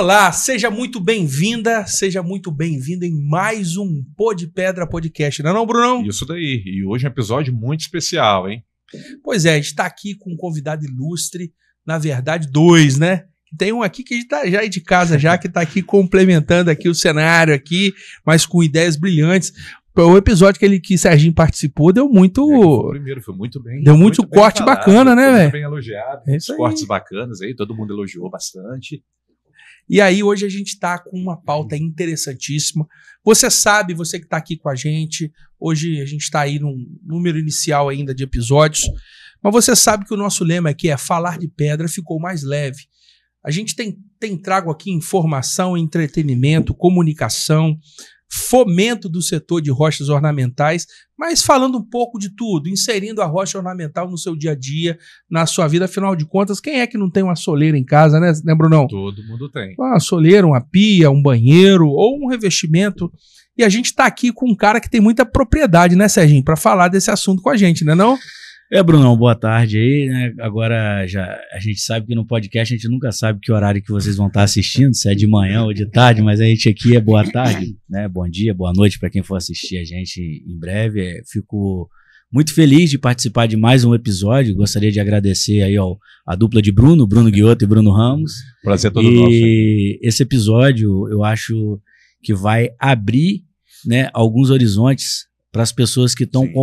Olá, seja muito bem-vinda, seja muito bem-vindo em mais um Pô de Pedra Podcast, não é não, Brunão? Isso daí, e hoje é um episódio muito especial, hein? Pois é, a gente está aqui com um convidado ilustre, na verdade dois, né? Tem um aqui que a gente tá já de casa já, que está aqui complementando aqui o cenário aqui, mas com ideias brilhantes. O episódio que Serginho participou deu muito... O primeiro foi muito bem. Deu muito corte bem falado, bacana, né, velho? Muito bem elogiado, muitos cortes bacanas aí, todo mundo elogiou bastante. E aí hoje a gente está com uma pauta interessantíssima. Você sabe, você que está aqui com a gente, hoje a gente está aí num número inicial ainda de episódios, mas você sabe que o nosso lema aqui é falar de pedra ficou mais leve. A gente tem trago aqui informação, entretenimento, comunicação, fomento do setor de rochas ornamentais, mas falando um pouco de tudo, inserindo a rocha ornamental no seu dia a dia, na sua vida. Afinal de contas, quem é que não tem uma soleira em casa, né, Brunão? Todo mundo tem. Uma soleira, uma pia, um banheiro ou um revestimento. E a gente está aqui com um cara que tem muita propriedade, né, Serginho, para falar desse assunto com a gente, né, não? Brunão, boa tarde aí, né? Agora já a gente sabe que no podcast a gente nunca sabe que horário que vocês vão estar assistindo, se é de manhã ou de tarde, mas a gente aqui é boa tarde, né? Bom dia, boa noite para quem for assistir a gente em breve. Fico muito feliz de participar de mais um episódio. Gostaria de agradecer aí a dupla de Bruno Guiotto e Bruno Ramos. Prazer todo nosso. E esse episódio eu acho que vai abrir, né, alguns horizontes para as pessoas que estão com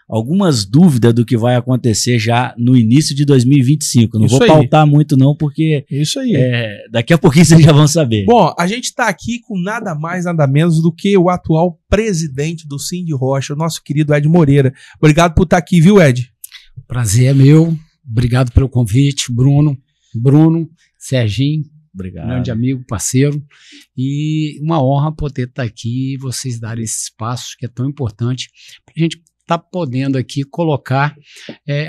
algumas dúvidas do que vai acontecer já no início de 2025. Não vou pautar muito não, porque isso aí. Daqui a pouquinho vocês já vão saber. Bom, a gente está aqui com nada mais, nada menos do que o atual presidente do Sindrocha, o nosso querido Ed Moreira. Obrigado por estar aqui, viu, Ed? Prazer é meu. Obrigado pelo convite, Bruno, Serginho. Obrigado. Grande amigo, parceiro. E uma honra poder estar aqui e vocês darem esse espaço que é tão importante para a gente está podendo aqui colocar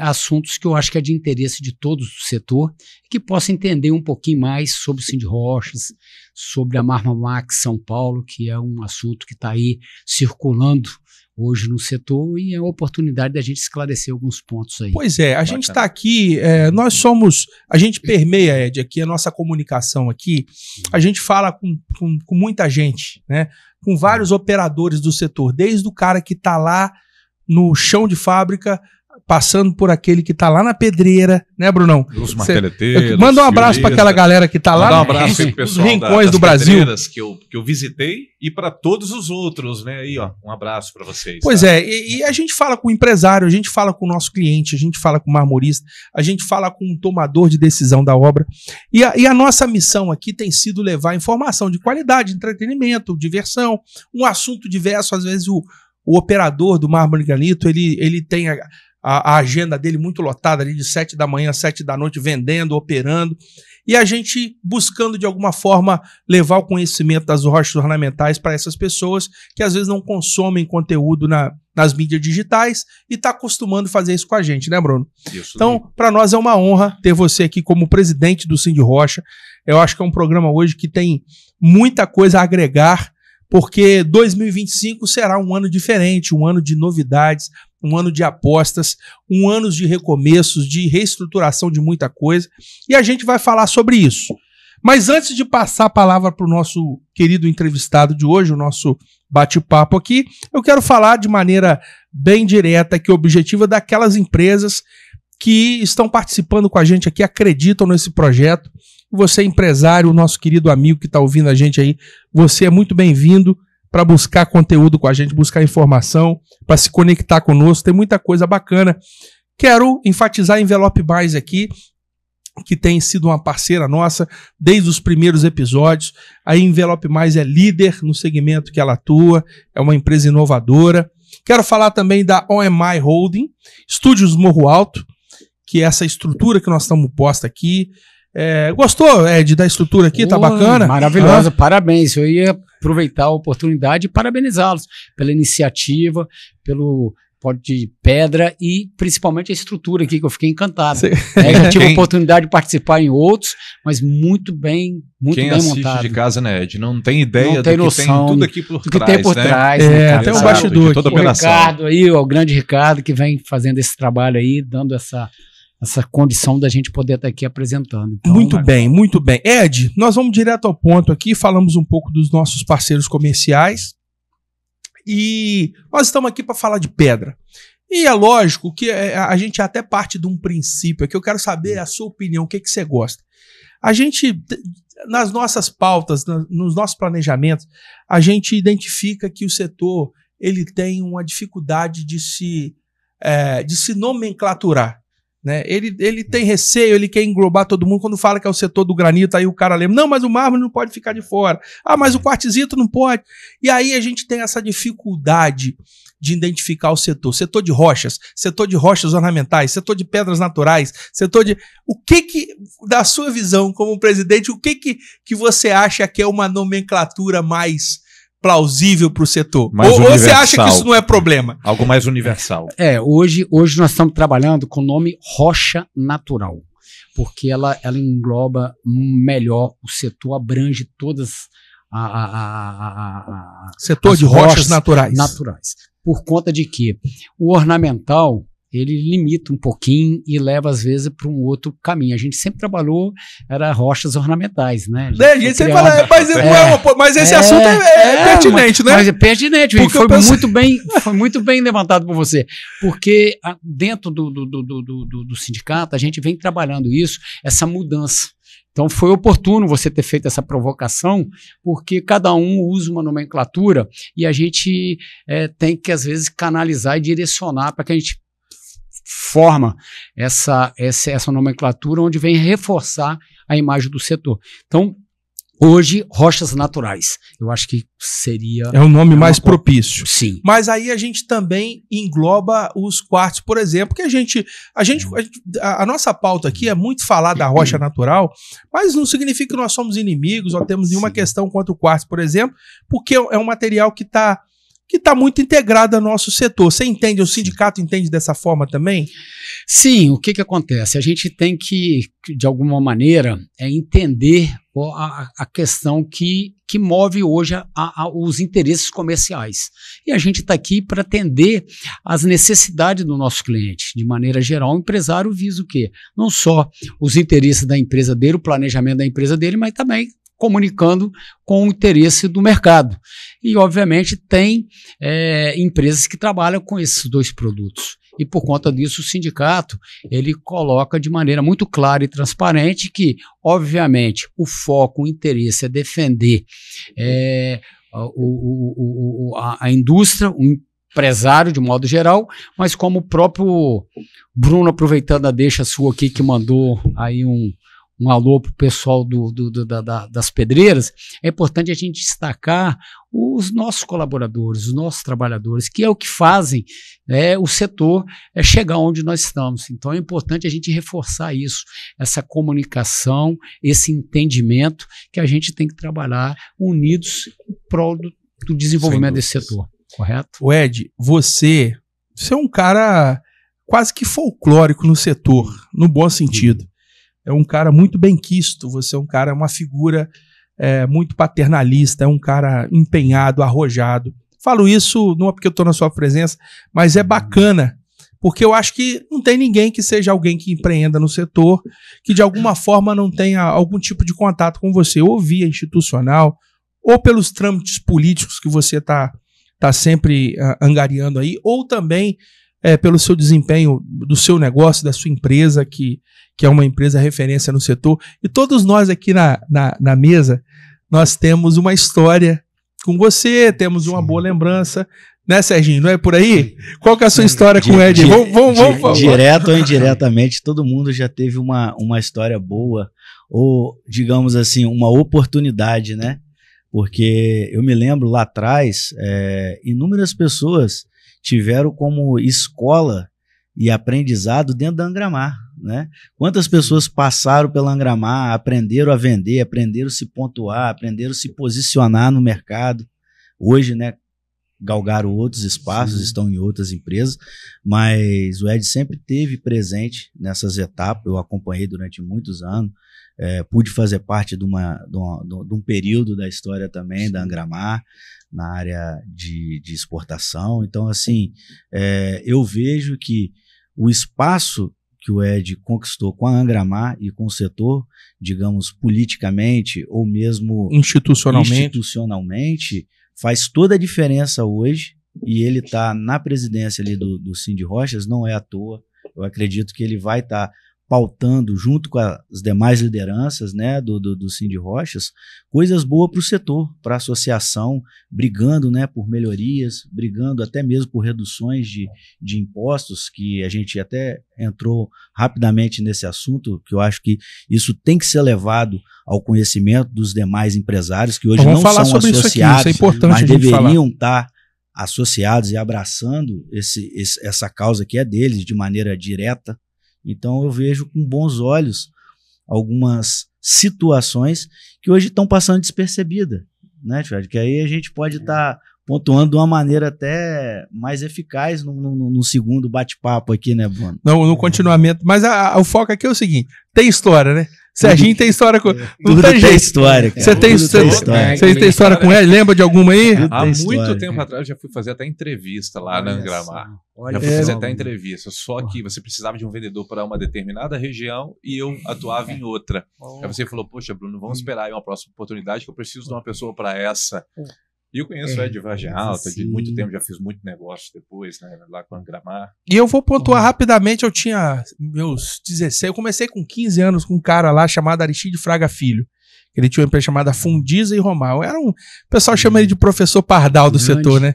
assuntos que eu acho que é de interesse de todos do setor, que possa entender um pouquinho mais sobre o Sindrochas, sobre a Marmamax São Paulo, que é um assunto que está aí circulando hoje no setor e é uma oportunidade da gente esclarecer alguns pontos aí. Pois é, a gente está aqui, a gente permeia, Ed, aqui a nossa comunicação aqui, a gente fala com muita gente, né, com vários operadores do setor, desde o cara que está lá no chão de fábrica, passando por aquele que tá lá na pedreira, né, Brunão? Os marteleteiros. Manda um abraço para aquela galera que tá lá nos rincões do Brasil. Que eu visitei e para todos os outros, né? Aí, ó, um abraço para vocês. Pois e a gente fala com o empresário, a gente fala com o nosso cliente, a gente fala com o marmorista, a gente fala com o tomador de decisão da obra. E a nossa missão aqui tem sido levar informação de qualidade, entretenimento, diversão, um assunto diverso. Às vezes o operador do mármore e granito, ele tem a agenda dele muito lotada ali de 7 da manhã, 7 da noite, vendendo, operando, e a gente buscando de alguma forma levar o conhecimento das rochas ornamentais para essas pessoas que às vezes não consomem conteúdo nas mídias digitais e está acostumando a fazer isso com a gente, né, Bruno? Isso. Então, para nós é uma honra ter você aqui como presidente do Sindrocha. Eu acho que é um programa hoje que tem muita coisa a agregar, porque 2025 será um ano diferente, um ano de novidades, um ano de apostas, um ano de recomeços, de reestruturação de muita coisa, e a gente vai falar sobre isso. Mas antes de passar a palavra para o nosso querido entrevistado de hoje, o nosso bate-papo aqui, eu quero falar de maneira bem direta que o objetivo é daquelas empresas que estão participando com a gente aqui, acreditam nesse projeto. Você, empresário, o nosso querido amigo que está ouvindo a gente aí, você é muito bem-vindo para buscar conteúdo com a gente, buscar informação, para se conectar conosco. Tem muita coisa bacana. Quero enfatizar a Envelope Mais aqui, que tem sido uma parceira nossa desde os primeiros episódios. A Envelope Mais é líder no segmento que ela atua, é uma empresa inovadora. Quero falar também da OMI Holding, Estúdios Morro Alto, que é essa estrutura que nós estamos posta aqui. Gostou, Ed, da estrutura aqui? Tá bacana? Maravilhosa, parabéns. Eu ia aproveitar a oportunidade e parabenizá-los pela iniciativa, pelo Pó de Pedra e principalmente a estrutura aqui, que eu fiquei encantado. Já tive a oportunidade de participar em outros, mas muito bem montado. Quem assiste de casa, né, Ed, não tem ideia do que noção tem tudo aqui por trás, tem por trás, né, até o bastidor. O Ricardo aí, o grande Ricardo, que vem fazendo esse trabalho aí, dando essa essa condição da gente poder estar aqui apresentando. Então, Muito bem, muito bem. Ed, nós vamos direto ao ponto aqui, falamos um pouco dos nossos parceiros comerciais e nós estamos aqui para falar de pedra. E é lógico que a gente até parte de um princípio aqui, eu quero saber a sua opinião, o que você gosta. A gente, nas nossas pautas, nos nossos planejamentos, a gente identifica que o setor ele tem uma dificuldade de se nomenclaturar. Né? Ele tem receio, ele quer englobar todo mundo. Quando fala que é o setor do granito, aí o cara lembra, não, mas o mármore não pode ficar de fora. Ah, mas o quartzito não pode. E aí a gente tem essa dificuldade de identificar o setor. Setor de rochas ornamentais, setor de pedras naturais, setor de... O que da sua visão como presidente, o que você acha que é uma nomenclatura mais plausível para o setor? Ou você acha que isso não é problema? Algo mais universal. Hoje nós estamos trabalhando com o nome rocha natural, porque ela engloba melhor o setor, abrange todas setor de rochas naturais. Por conta de que o ornamental ele limita um pouquinho e leva, às vezes, para um outro caminho. A gente sempre trabalhou, era rochas ornamentais, né? A gente sempre fala, mas esse assunto é pertinente, né? Mas é pertinente, foi muito bem levantado por você. Porque dentro do sindicato, a gente vem trabalhando isso, essa mudança. Então foi oportuno você ter feito essa provocação, porque cada um usa uma nomenclatura e a gente tem que, às vezes, canalizar e direcionar para que a gente forma essa nomenclatura onde vem reforçar a imagem do setor. Então, hoje, rochas naturais. Eu acho que seria... É o nome mais propício. Sim. Mas aí a gente também engloba os quartos, por exemplo, que a nossa pauta aqui é muito falar da rocha natural, mas não significa que nós somos inimigos ou temos nenhuma questão contra o quartzo, por exemplo, porque é um material que está muito integrado ao nosso setor. Você entende? O sindicato entende dessa forma também? Sim, o que acontece? A gente tem que, de alguma maneira, entender a questão que move hoje os interesses comerciais. E a gente está aqui para atender as necessidades do nosso cliente. De maneira geral, o empresário visa o quê? Não só os interesses da empresa dele, o planejamento da empresa dele, mas também comunicando com o interesse do mercado. E, obviamente, tem empresas que trabalham com esses dois produtos. E, por conta disso, o sindicato ele coloca de maneira muito clara e transparente que, obviamente, o foco, o interesse é defender a indústria, o empresário de modo geral, mas como o próprio Bruno, aproveitando a deixa sua aqui, que mandou aí um alô para o pessoal das pedreiras, é importante a gente destacar os nossos colaboradores, os nossos trabalhadores, que é o que fazem o setor chegar onde nós estamos. Então é importante a gente reforçar isso, essa comunicação, esse entendimento que a gente tem que trabalhar unidos em prol do desenvolvimento desse setor, correto? O Ed, você é um cara quase que folclórico no setor, no bom sentido. É um cara muito benquisto, você é um cara, uma figura muito paternalista, é um cara empenhado, arrojado. Falo isso não é porque eu estou na sua presença, mas é bacana, porque eu acho que não tem ninguém que seja alguém que empreenda no setor, que de alguma forma não tenha algum tipo de contato com você, ou via institucional, ou pelos trâmites políticos que você tá sempre angariando aí, ou também pelo seu desempenho do seu negócio, da sua empresa, que é uma empresa referência no setor. E todos nós aqui na mesa, nós temos uma história com você, temos uma boa lembrança, né, Serginho? Não é por aí? Qual que é a sua história com o Ed? Vamos. Direto ou indiretamente, todo mundo já teve uma história boa, ou, digamos assim, uma oportunidade, né? Porque eu me lembro lá atrás, inúmeras pessoas tiveram como escola e aprendizado dentro da Angramar, né? Quantas pessoas passaram pela Angramar, aprenderam a vender, aprenderam a se pontuar, aprenderam a se posicionar no mercado. Hoje, né, galgaram outros espaços, estão em outras empresas, mas o Ed sempre esteve presente nessas etapas. Eu acompanhei durante muitos anos, pude fazer parte de um período da história também da Angramar, na área de exportação. Então, assim, eu vejo que o espaço que o Ed conquistou com a Angramar e com o setor, digamos, politicamente ou mesmo institucionalmente, faz toda a diferença hoje, e ele está na presidência ali do Cindy Rochas, não é à toa. Eu acredito que ele vai estar pautando, junto com as demais lideranças, né, do Cindy Rochas, coisas boas para o setor, para a associação, brigando, né, por melhorias, brigando até mesmo por reduções de impostos, que a gente até entrou rapidamente nesse assunto, que eu acho que isso tem que ser levado ao conhecimento dos demais empresários, que hoje não são associados, isso é importante, mas deveriam estar associados e abraçando essa causa que é deles de maneira direta. Então eu vejo com bons olhos algumas situações que hoje estão passando despercebidas, né, Fred? Que aí a gente pode estar pontuando de uma maneira até mais eficaz no segundo bate-papo aqui, né, Bruno? Não, no continuamento. Mas o foco aqui é o seguinte: tem história, né? Serginho tem história com. Tudo tem história. Você tem história com ele? Lembra de alguma aí? Há muito tempo atrás eu já fui fazer até entrevista lá na Angramar. Já fui fazer até entrevista. Só que você precisava de um vendedor para uma determinada região e eu atuava em outra. Aí você falou: poxa, Bruno, vamos esperar aí uma próxima oportunidade que eu preciso de uma pessoa para essa. E eu conheço o Ed de Vargem Alta, de muito tempo, já fiz muito negócio depois, né, lá com a Angramar. E eu vou pontuar rapidamente, eu tinha meus 16, eu comecei com 15 anos com um cara lá chamado Aristide Fraga Filho. Ele tinha uma empresa chamada Fundiza e Romal. O pessoal chama ele de professor Pardal do setor, né?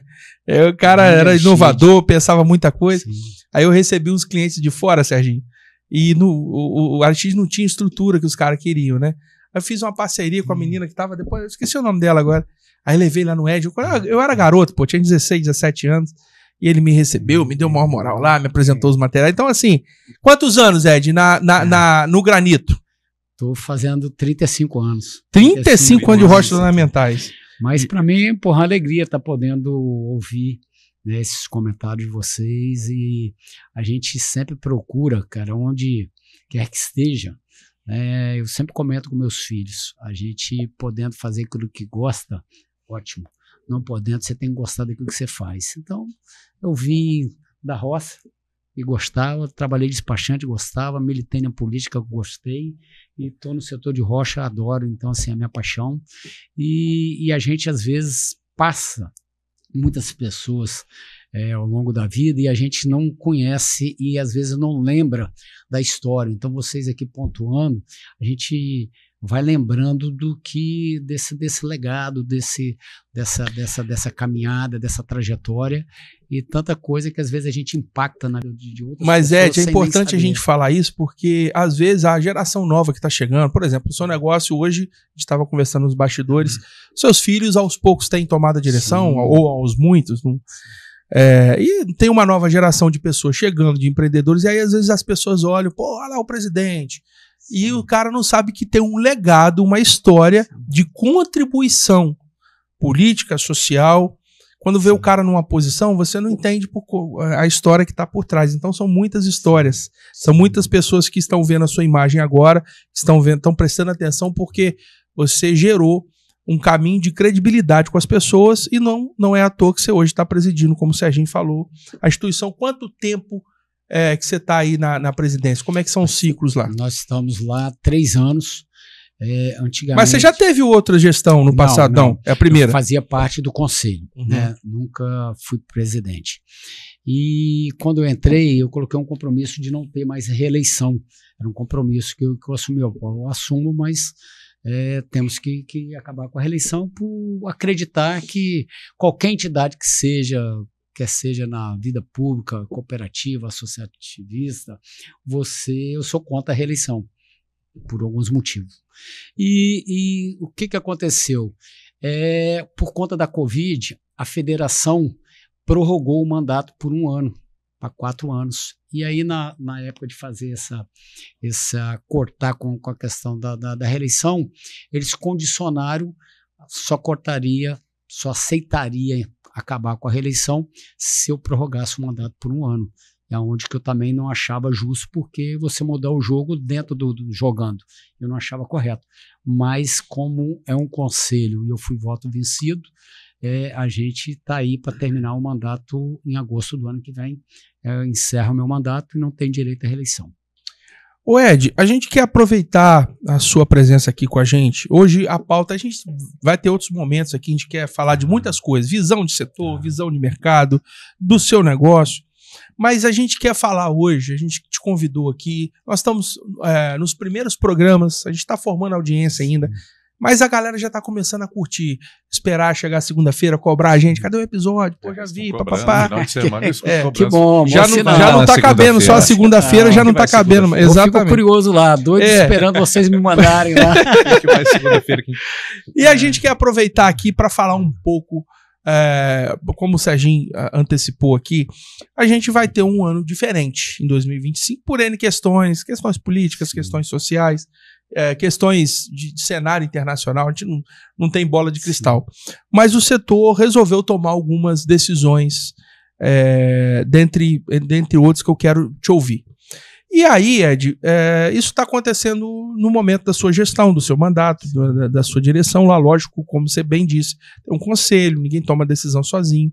O cara era inovador, pensava muita coisa. Sim. Aí eu recebi uns clientes de fora, Serginho, e o Aristide não tinha estrutura que os caras queriam, né? Aí eu fiz uma parceria com a menina que tava depois, eu esqueci o nome dela agora. Aí levei lá no Ed, eu era garoto, pô, tinha 16, 17 anos, e ele me recebeu, me deu maior moral lá, me apresentou os materiais. Então, assim, quantos anos, Ed, no Granito? Tô fazendo 35 anos. 35 anos de rochas ornamentais. Mas para mim, porra, alegria estar podendo ouvir, né, esses comentários de vocês, e a gente sempre procura, cara, onde quer que esteja, eu sempre comento com meus filhos, a gente podendo fazer aquilo que gosta, ótimo. Não podendo, você tem que gostar daquilo que você faz. Então, eu vim da roça e gostava, trabalhei despachante, gostava, militei na política, gostei, e estou no setor de rocha, adoro, então, assim, é a minha paixão. E a gente, às vezes, passa muitas pessoas ao longo da vida e a gente não conhece e, às vezes, não lembra da história. Então, vocês aqui pontuando, a gente vai lembrando do que desse legado, dessa caminhada, dessa trajetória, e tanta coisa que às vezes a gente impacta de outras Mas, pessoas. Ed, é importante a gente falar isso, porque às vezes a geração nova que está chegando, por exemplo, o seu negócio hoje, a gente estava conversando nos bastidores, seus filhos aos poucos têm tomado a direção, ou aos muitos, não? E tem uma nova geração de pessoas chegando, de empreendedores, e aí às vezes as pessoas olham, pô, olha lá o presidente. E o cara não sabe que tem um legado, uma história de contribuição política, social. Quando vê o cara numa posição, você não entende a história que está por trás. Então são muitas histórias, são muitas pessoas que estão vendo a sua imagem agora, estão prestando atenção porque você gerou um caminho de credibilidade com as pessoas e não é à toa que você hoje está presidindo, como o Serginho falou, a instituição. Quanto tempo que você está aí na presidência? Como é que são os ciclos lá? Nós estamos lá há 3 anos. Antigamente... Mas você já teve outra gestão no passado? Não, é a primeira. Eu fazia parte do conselho, né? Nunca fui presidente. E quando eu entrei, eu coloquei um compromisso de não ter mais reeleição. Era um compromisso que eu assumi. Eu assumo, mas temos que acabar com a reeleição por acreditar que qualquer entidade que seja, quer seja na vida pública, cooperativa, associativista, eu sou contra a reeleição, por alguns motivos. E o que aconteceu? Por conta da Covid, a federação prorrogou o mandato por 1 ano, para 4 anos. E aí, na época de fazer cortar com a questão da reeleição, eles condicionaram, só aceitaria acabar com a reeleição se eu prorrogasse o mandato por 1 ano. É onde que eu também não achava justo, porque você mudar o jogo dentro do jogando. Eu não achava correto. Mas como é um conselho e eu fui voto vencido, a gente está aí para terminar o mandato em agosto do ano que vem. Encerra o meu mandato e não tem direito à reeleição. Ô Ed, a gente quer aproveitar a sua presença aqui com a gente. Hoje a pauta, a gente vai ter outros momentos aqui, a gente quer falar de muitas coisas, visão de setor, visão de mercado, do seu negócio. Mas a gente quer falar hoje, a gente te convidou aqui, nós estamos nos primeiros programas, a gente está formando audiência ainda, mas a galera já está começando a curtir, esperar chegar segunda-feira, cobrar a gente, cadê o episódio? Pô, já vi, papapá. Que bom, já não tá cabendo, só a segunda-feira já não tá cabendo. Exatamente. Eu fico curioso lá, doido esperando vocês me mandarem lá. E a gente quer aproveitar aqui para falar um pouco, como o Serginho antecipou aqui, a gente vai ter um ano diferente em 2025 por N questões políticas, questões sociais, questões de cenário internacional, a gente não tem bola de cristal. Mas o setor resolveu tomar algumas decisões, dentre outros que eu quero te ouvir. E aí, Ed, isso está acontecendo no momento da sua gestão, do seu mandato, da sua direção lá, lógico, como você bem disse, tem um conselho, ninguém toma decisão sozinho.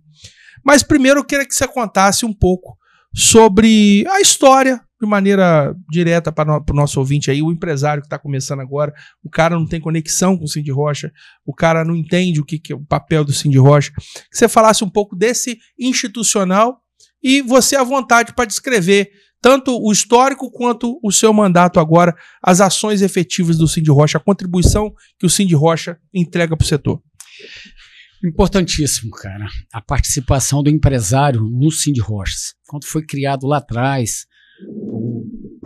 Mas primeiro eu queria que você contasse um pouco sobre a história, de maneira direta para o nosso ouvinte aí, o empresário que está começando agora, o cara não tem conexão com o Cindy Rocha, o cara não entende o que é o papel do Cindy Rocha, que você falasse um pouco desse institucional e você à vontade para descrever tanto o histórico quanto o seu mandato agora, as ações efetivas do Cindy Rocha, a contribuição que o Cindy Rocha entrega para o setor. Importantíssimo, cara, a participação do empresário no Cindy Rocha. Quando foi criado lá atrás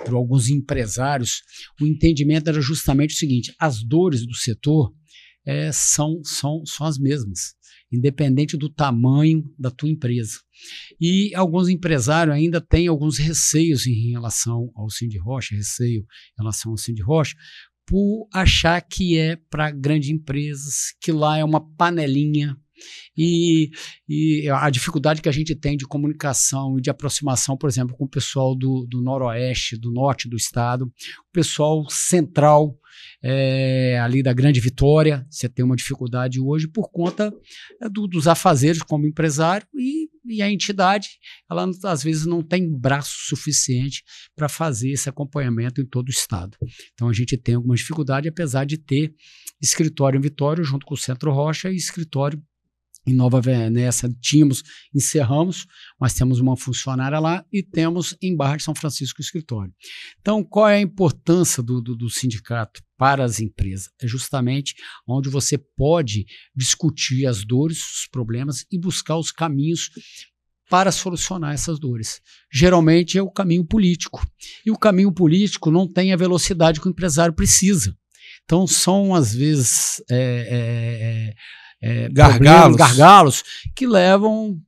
por alguns empresários, o entendimento era justamente o seguinte: as dores do setor são as mesmas, independente do tamanho da tua empresa. E alguns empresários ainda têm alguns receios em relação ao Cindy Rocha, por achar que é para grandes empresas, que lá é uma panelinha. E a dificuldade que a gente tem de comunicação e de aproximação, por exemplo, com o pessoal do noroeste, do norte do estado, o pessoal central, ali da Grande Vitória, você tem uma dificuldade hoje por conta dos afazeres como empresário e a entidade, ela às vezes não tem braço suficiente para fazer esse acompanhamento em todo o estado. Então a gente tem alguma dificuldade, apesar de ter escritório em Vitória junto com o Centro Rocha e escritório em Nova Venécia, encerramos, mas temos uma funcionária lá e temos em Barra de São Francisco o escritório. Então, qual é a importância do sindicato para as empresas? É justamente onde você pode discutir as dores, os problemas e buscar os caminhos para solucionar essas dores. Geralmente é o caminho político. E o caminho político não tem a velocidade que o empresário precisa. Então, são, às vezes, gargalos que levam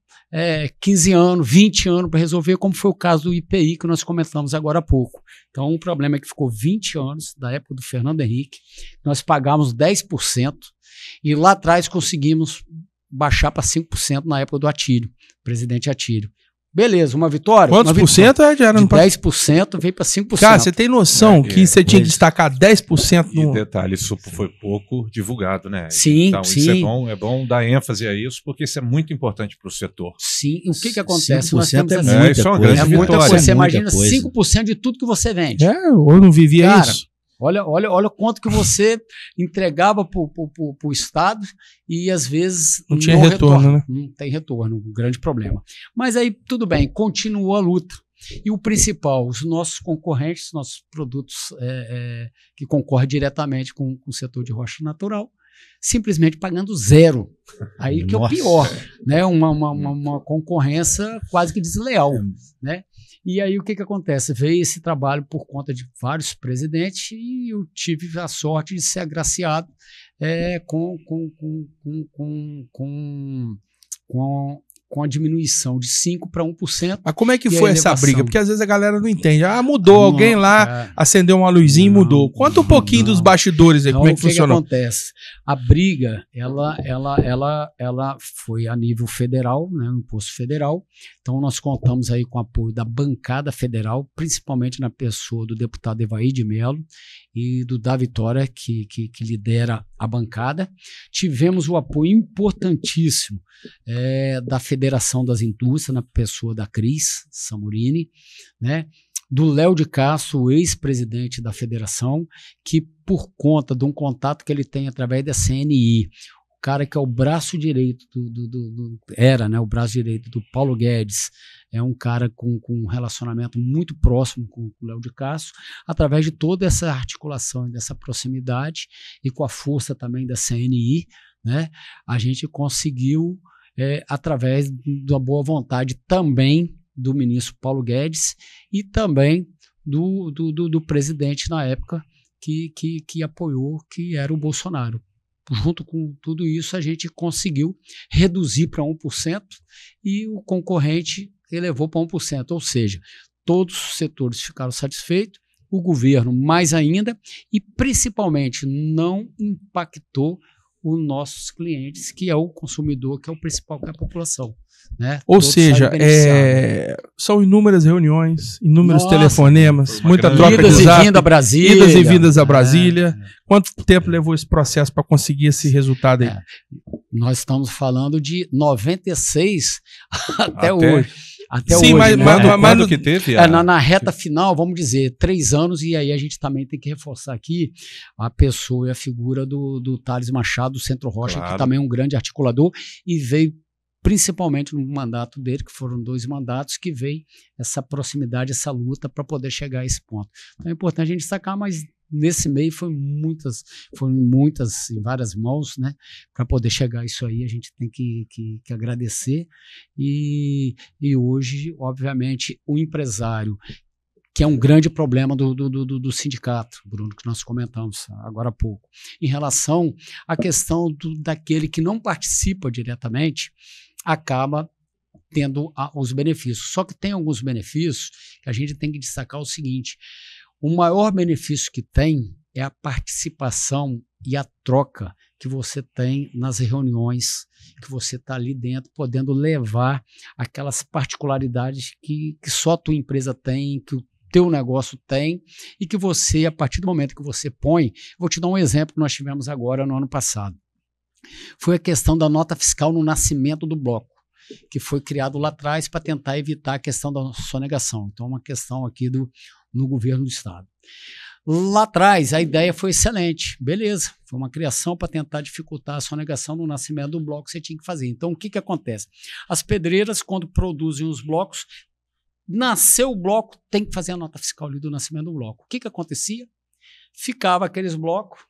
15 anos, 20 anos para resolver, como foi o caso do IPI que nós comentamos agora há pouco. Então o problema é que ficou 20 anos, da época do Fernando Henrique, nós pagamos 10% e lá atrás conseguimos baixar para 5% na época do Atílio, presidente Atílio. Beleza, uma vitória. Quantos por cento era? De 10% veio para 5%. Cara, você tem noção que você tinha que destacar 10%? E detalhe, isso foi pouco divulgado, né? Sim, então, sim. Isso é bom dar ênfase a isso, porque isso é muito importante para o setor. Sim, o que acontece? Nós temos muita coisa. Você imagina 5% de tudo que você vende. Eu não vivia isso. Olha quanto que você entregava para o Estado e às vezes não tinha retorno, né? Não tem retorno, um grande problema. Mas aí tudo bem, continuou a luta. E o principal, os nossos concorrentes, nossos produtos que concorrem diretamente com o setor de rocha natural, simplesmente pagando zero. Aí que é o pior, né? Uma concorrência quase que desleal, né? E aí o que acontece? Veio esse trabalho por conta de vários presidentes e eu tive a sorte de ser agraciado com a diminuição de 5% para 1%. Mas como é que foi essa briga? Porque às vezes a galera não entende. Mudou, alguém lá acendeu uma luzinha e mudou. Conta um pouquinho dos bastidores aí, como é que funcionou. O que acontece? A briga, ela foi a nível federal, né, no imposto federal. Então nós contamos aí com o apoio da bancada federal, principalmente na pessoa do deputado Evaí de Mello e do da Vitória, que lidera a bancada. Tivemos o apoio importantíssimo da Federação das Indústrias, na pessoa da Cris Samurini, né? do Léo de Castro, o ex-presidente da federação, que por conta de um contato que ele tem através da CNI, o cara que é o braço direito era, né, o braço direito do Paulo Guedes, é um cara com um relacionamento muito próximo com o Léo de Castro, através de toda essa articulação e dessa proximidade e com a força também da CNI, né, a gente conseguiu, através da boa vontade também do ministro Paulo Guedes e também do presidente na época que apoiou, que era o Bolsonaro. Junto com tudo isso, a gente conseguiu reduzir para 1% e o concorrente elevou para 1%, ou seja, todos os setores ficaram satisfeitos, o governo mais ainda, e principalmente não impactou os nossos clientes, que é o consumidor, que é o principal, que é a população. Né? Ou seja, são inúmeras reuniões, inúmeros telefonemas, muita troca de zap, idas e vindas a Brasília. Quanto tempo levou esse processo para conseguir esse resultado aí? Nós estamos falando de 96 até hoje. Até sim, hoje, mas do que teve? Na reta final, vamos dizer, 3 anos, e aí a gente também tem que reforçar aqui a pessoa e a figura do Thales Machado, do Centro Rocha, que também é um grande articulador, e veio principalmente no mandato dele, que foram 2 mandatos, que veio essa proximidade, essa luta para poder chegar a esse ponto. Então é importante a gente destacar, mas nesse meio foram muitas em várias mãos, né? Para poder chegar a isso aí, a gente tem que agradecer. E hoje, obviamente, o empresário, que é um grande problema do sindicato, Bruno, que nós comentamos agora há pouco, em relação à questão daquele que não participa diretamente, acaba tendo os benefícios. Só que tem alguns benefícios que a gente tem que destacar o seguinte: o maior benefício que tem é a participação e a troca que você tem nas reuniões, que você está ali dentro, podendo levar aquelas particularidades que só a tua empresa tem, que o teu negócio tem, e que você, a partir do momento que você põe, vou te dar um exemplo que nós tivemos agora no ano passado. Foi a questão da nota fiscal no nascimento do bloco, que foi criado lá atrás para tentar evitar a questão da sonegação. Então, uma questão aqui no governo do estado. Lá atrás, a ideia foi excelente, beleza, foi uma criação para tentar dificultar a sonegação no nascimento do bloco que você tinha que fazer. Então, o que acontece? As pedreiras, quando produzem os blocos, nasceu o bloco, tem que fazer a nota fiscal ali do nascimento do bloco. O que acontecia? Ficava aqueles blocos.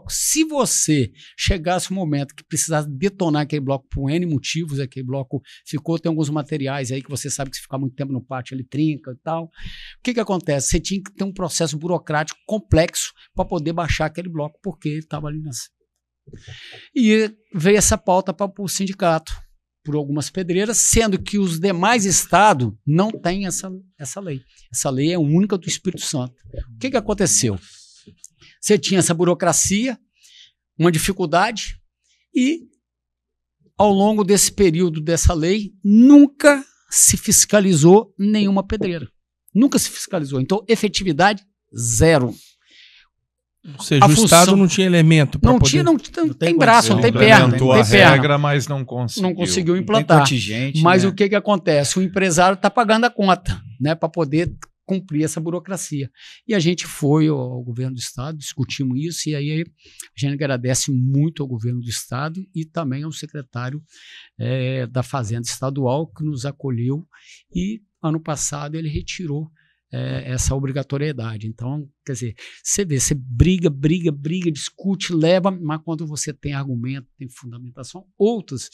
Se você chegasse um momento que precisasse detonar aquele bloco por N motivos, aquele bloco ficou, tem alguns materiais aí que você sabe que se ficar muito tempo no pátio ele trinca e tal. O que acontece? Você tinha que ter um processo burocrático complexo para poder baixar aquele bloco, porque ele estava ali nascendo. E veio essa pauta para o sindicato, por algumas pedreiras, sendo que os demais estados não têm essa lei. Essa lei é única do Espírito Santo. O que aconteceu? Você tinha essa burocracia, uma dificuldade, e ao longo desse período dessa lei, nunca se fiscalizou nenhuma pedreira. Nunca se fiscalizou. Então, efetividade, 0. Ou seja, o Estado não tinha elemento para poder... Não tem braço, não tem perna. Implementou a regra, mas não conseguiu. Não conseguiu implantar. Mas o que acontece? O empresário está pagando a conta, né, para poder cumprir essa burocracia. E a gente foi ao governo do estado, discutimos isso, e aí a gente agradece muito ao governo do estado e também ao secretário da Fazenda Estadual, que nos acolheu, e ano passado ele retirou essa obrigatoriedade. Então, quer dizer, você vê, você briga, discute, leva, mas quando você tem argumento, tem fundamentação, outros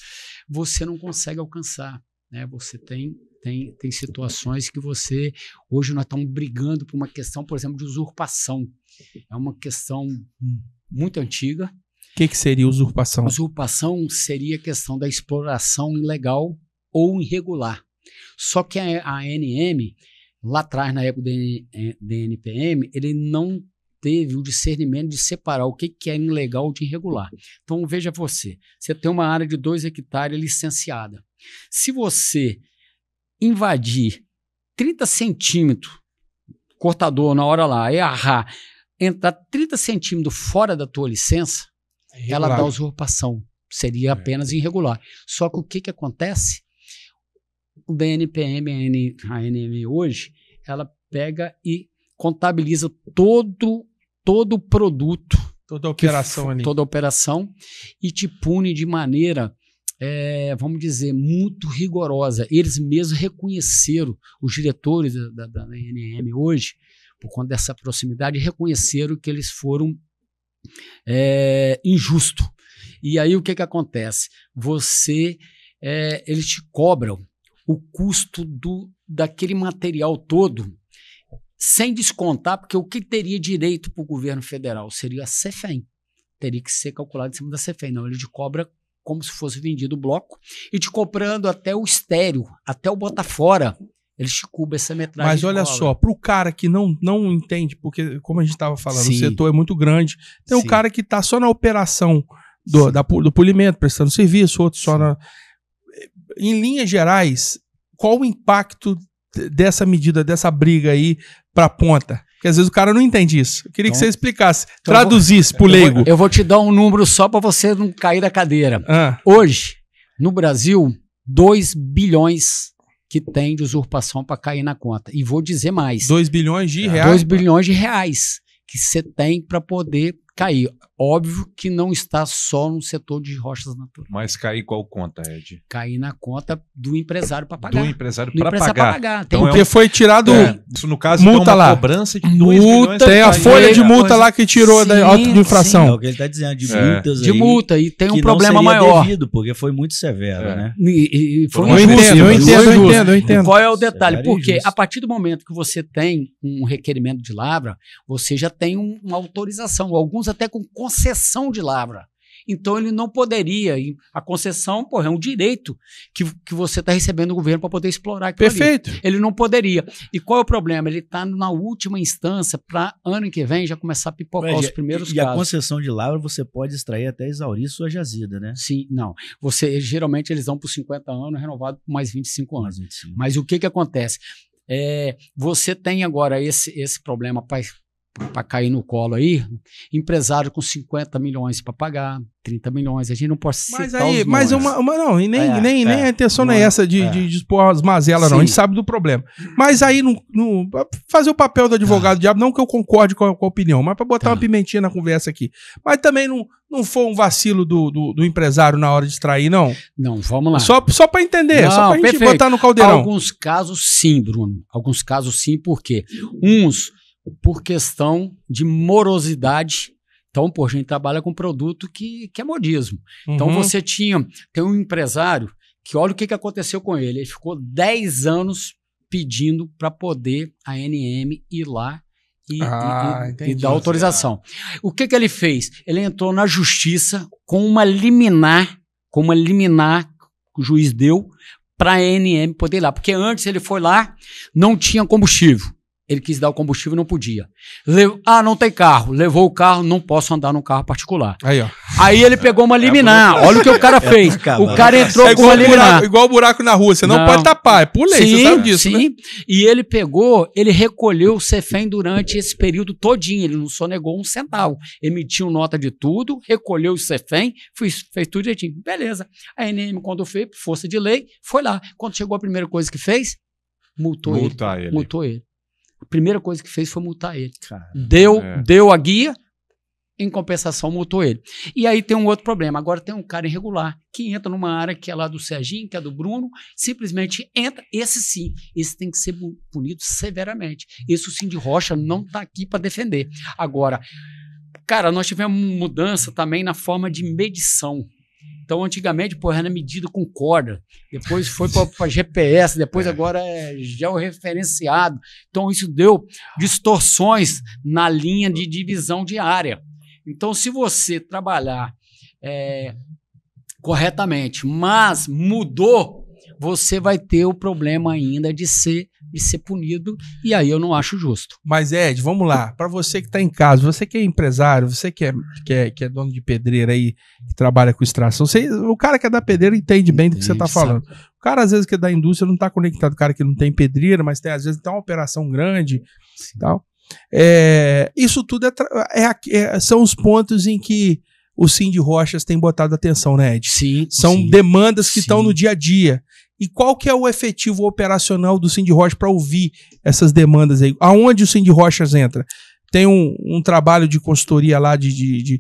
você não consegue alcançar, né? Você tem situações que hoje nós estamos brigando por uma questão, por exemplo, de usurpação. É uma questão muito antiga. O que seria usurpação? Usurpação seria a questão da exploração ilegal ou irregular. Só que a ANM, lá atrás, na época do NPM, ele não teve o discernimento de separar o que é ilegal de irregular. Então, veja você tem uma área de 2 hectares licenciada. Se você invadir 30 centímetros, cortador na hora lá, errar, entrar 30 centímetros fora da tua licença, ela dá usurpação. Seria apenas irregular. Só que o que acontece? O DNPM, a ANM hoje, ela pega e contabiliza todo o produto. Toda a operação ali. Toda a operação e te pune de maneira, vamos dizer, muito rigorosa. Eles mesmos reconheceram, os diretores da ANM hoje, por conta dessa proximidade, reconheceram que eles foram injustos. E aí o que acontece? Eles te cobram o custo daquele material todo, sem descontar, porque o que teria direito para o governo federal seria a CEFEM. Teria que ser calculado em cima da CEFEM. Não, ele te cobra como se fosse vendido o bloco e te cobrando até o estéreo, até o botafora. Eles te cubram essa metragem. Mas olha só, para o cara que não entende, porque como a gente estava falando, o setor é muito grande, tem o cara que está só na operação do polimento, prestando serviço, outro só na... Em linhas gerais, qual o impacto dessa medida, dessa briga aí para a ponta? Porque às vezes o cara não entende isso. Eu queria que você explicasse, traduzisse para o leigo. Eu vou te dar um número só para você não cair da cadeira. Hoje, no Brasil, 2 bilhões que tem de usurpação para cair na conta. E vou dizer mais. 2 bilhões de reais? 2 bilhões de reais que você tem para poder cair. Óbvio que não está só no setor de rochas naturais. Mas cair qual conta, Ed? Cair na conta do empresário para pagar. Do empresário para pagar. Então, porque foi tirado isso no caso multa então, lá. Cobrança de 2 bilhões. Tem a folha de multa lá que tirou da auto de infração. É o que ele está dizendo, de multas de aí, multa, e tem um que problema não seria maior. Devido, porque foi muito severo, né? E foi eu entendo. Qual é o detalhe? Porque a partir do momento que você tem um requerimento de lavra, você já tem uma autorização, alguns até com concessão de lavra. Então ele não poderia, a concessão, é um direito que você está recebendo do governo para poder explorar aquilo. Perfeito. Ali. Ele não poderia. E qual é o problema? Ele está na última instância para ano que vem já começar a pipocar os primeiros casos. E a concessão de lavra você pode extrair até exaurir sua jazida, né? Sim, não. Geralmente eles dão por 50 anos, renovado por mais 25 anos. Mas o que acontece? Você tem agora esse problema para cair no colo aí, empresário com 50 milhões para pagar, 30 milhões, a gente não pode citar mas não, e nem a intenção não é essa de expor as mazelas, não, a gente sabe do problema. Mas aí, fazer o papel do advogado diabo, não que eu concorde com a opinião, mas para botar uma pimentinha na conversa aqui. Mas também não foi um vacilo do empresário na hora de extrair, não? Não, vamos lá. Só para entender, só para a gente botar no caldeirão. Alguns casos sim, Bruno, alguns casos sim, por quê? Por questão de morosidade. Então, a gente trabalha com produto que é modismo. Então, você tem um empresário que olha o que aconteceu com ele. Ele ficou 10 anos pedindo para poder a ANM ir lá e dar autorização. O que ele fez? Ele entrou na justiça com uma liminar que o juiz deu para a ANM poder ir lá. Porque antes ele foi lá, não tinha combustível. Ele quis dar o combustível e não podia. Não tem carro. Levou o carro, não posso andar num carro particular. Aí ele pegou uma liminar. Olha o que o cara fez. O cara entrou com uma liminar. Igual buraco na rua. Você não pode tapar. É por lei, você sabe disso, né? E ele recolheu o CEFEM durante esse período todinho. Ele não sonegou um centavo. Emitiu nota de tudo, recolheu o CEFEM, fez tudo direitinho. Beleza. A ANM, quando fez, por força de lei, foi lá. Quando chegou a primeira coisa que fez, multou ele. A primeira coisa que fez foi multar ele. Deu a guia, em compensação multou ele. E aí tem um outro problema. Agora tem um cara irregular que entra numa área que é lá do Serginho, que é do Bruno, simplesmente entra. Esse tem que ser punido severamente. Esse o Cindy Rocha não está aqui para defender. Agora, cara, nós tivemos mudança também na forma de medição. Então, antigamente, era medido com corda, depois foi para GPS, depois agora é georreferenciado. Então, isso deu distorções na linha de divisão de área. Então, se você trabalhar corretamente, mas mudou, você vai ter o problema ainda de ser punido, e aí eu não acho justo. Mas, Ed, vamos lá. Para você que está em casa, você que é empresário, você que é dono de pedreira aí, que trabalha com extração, o cara que é da pedreira entende bem do que você está falando. O cara, às vezes, que é da indústria, não está conectado com o cara que não tem pedreira, mas às vezes tem uma operação grande e tal. Isso tudo são os pontos em que o Cindy Rochas tem botado atenção, né, Ed? Sim. São demandas que estão no dia a dia. E qual que é o efetivo operacional do Cindy Rocha para ouvir essas demandas aí? Aonde o Cindy Rocha entra? Tem um trabalho de consultoria lá de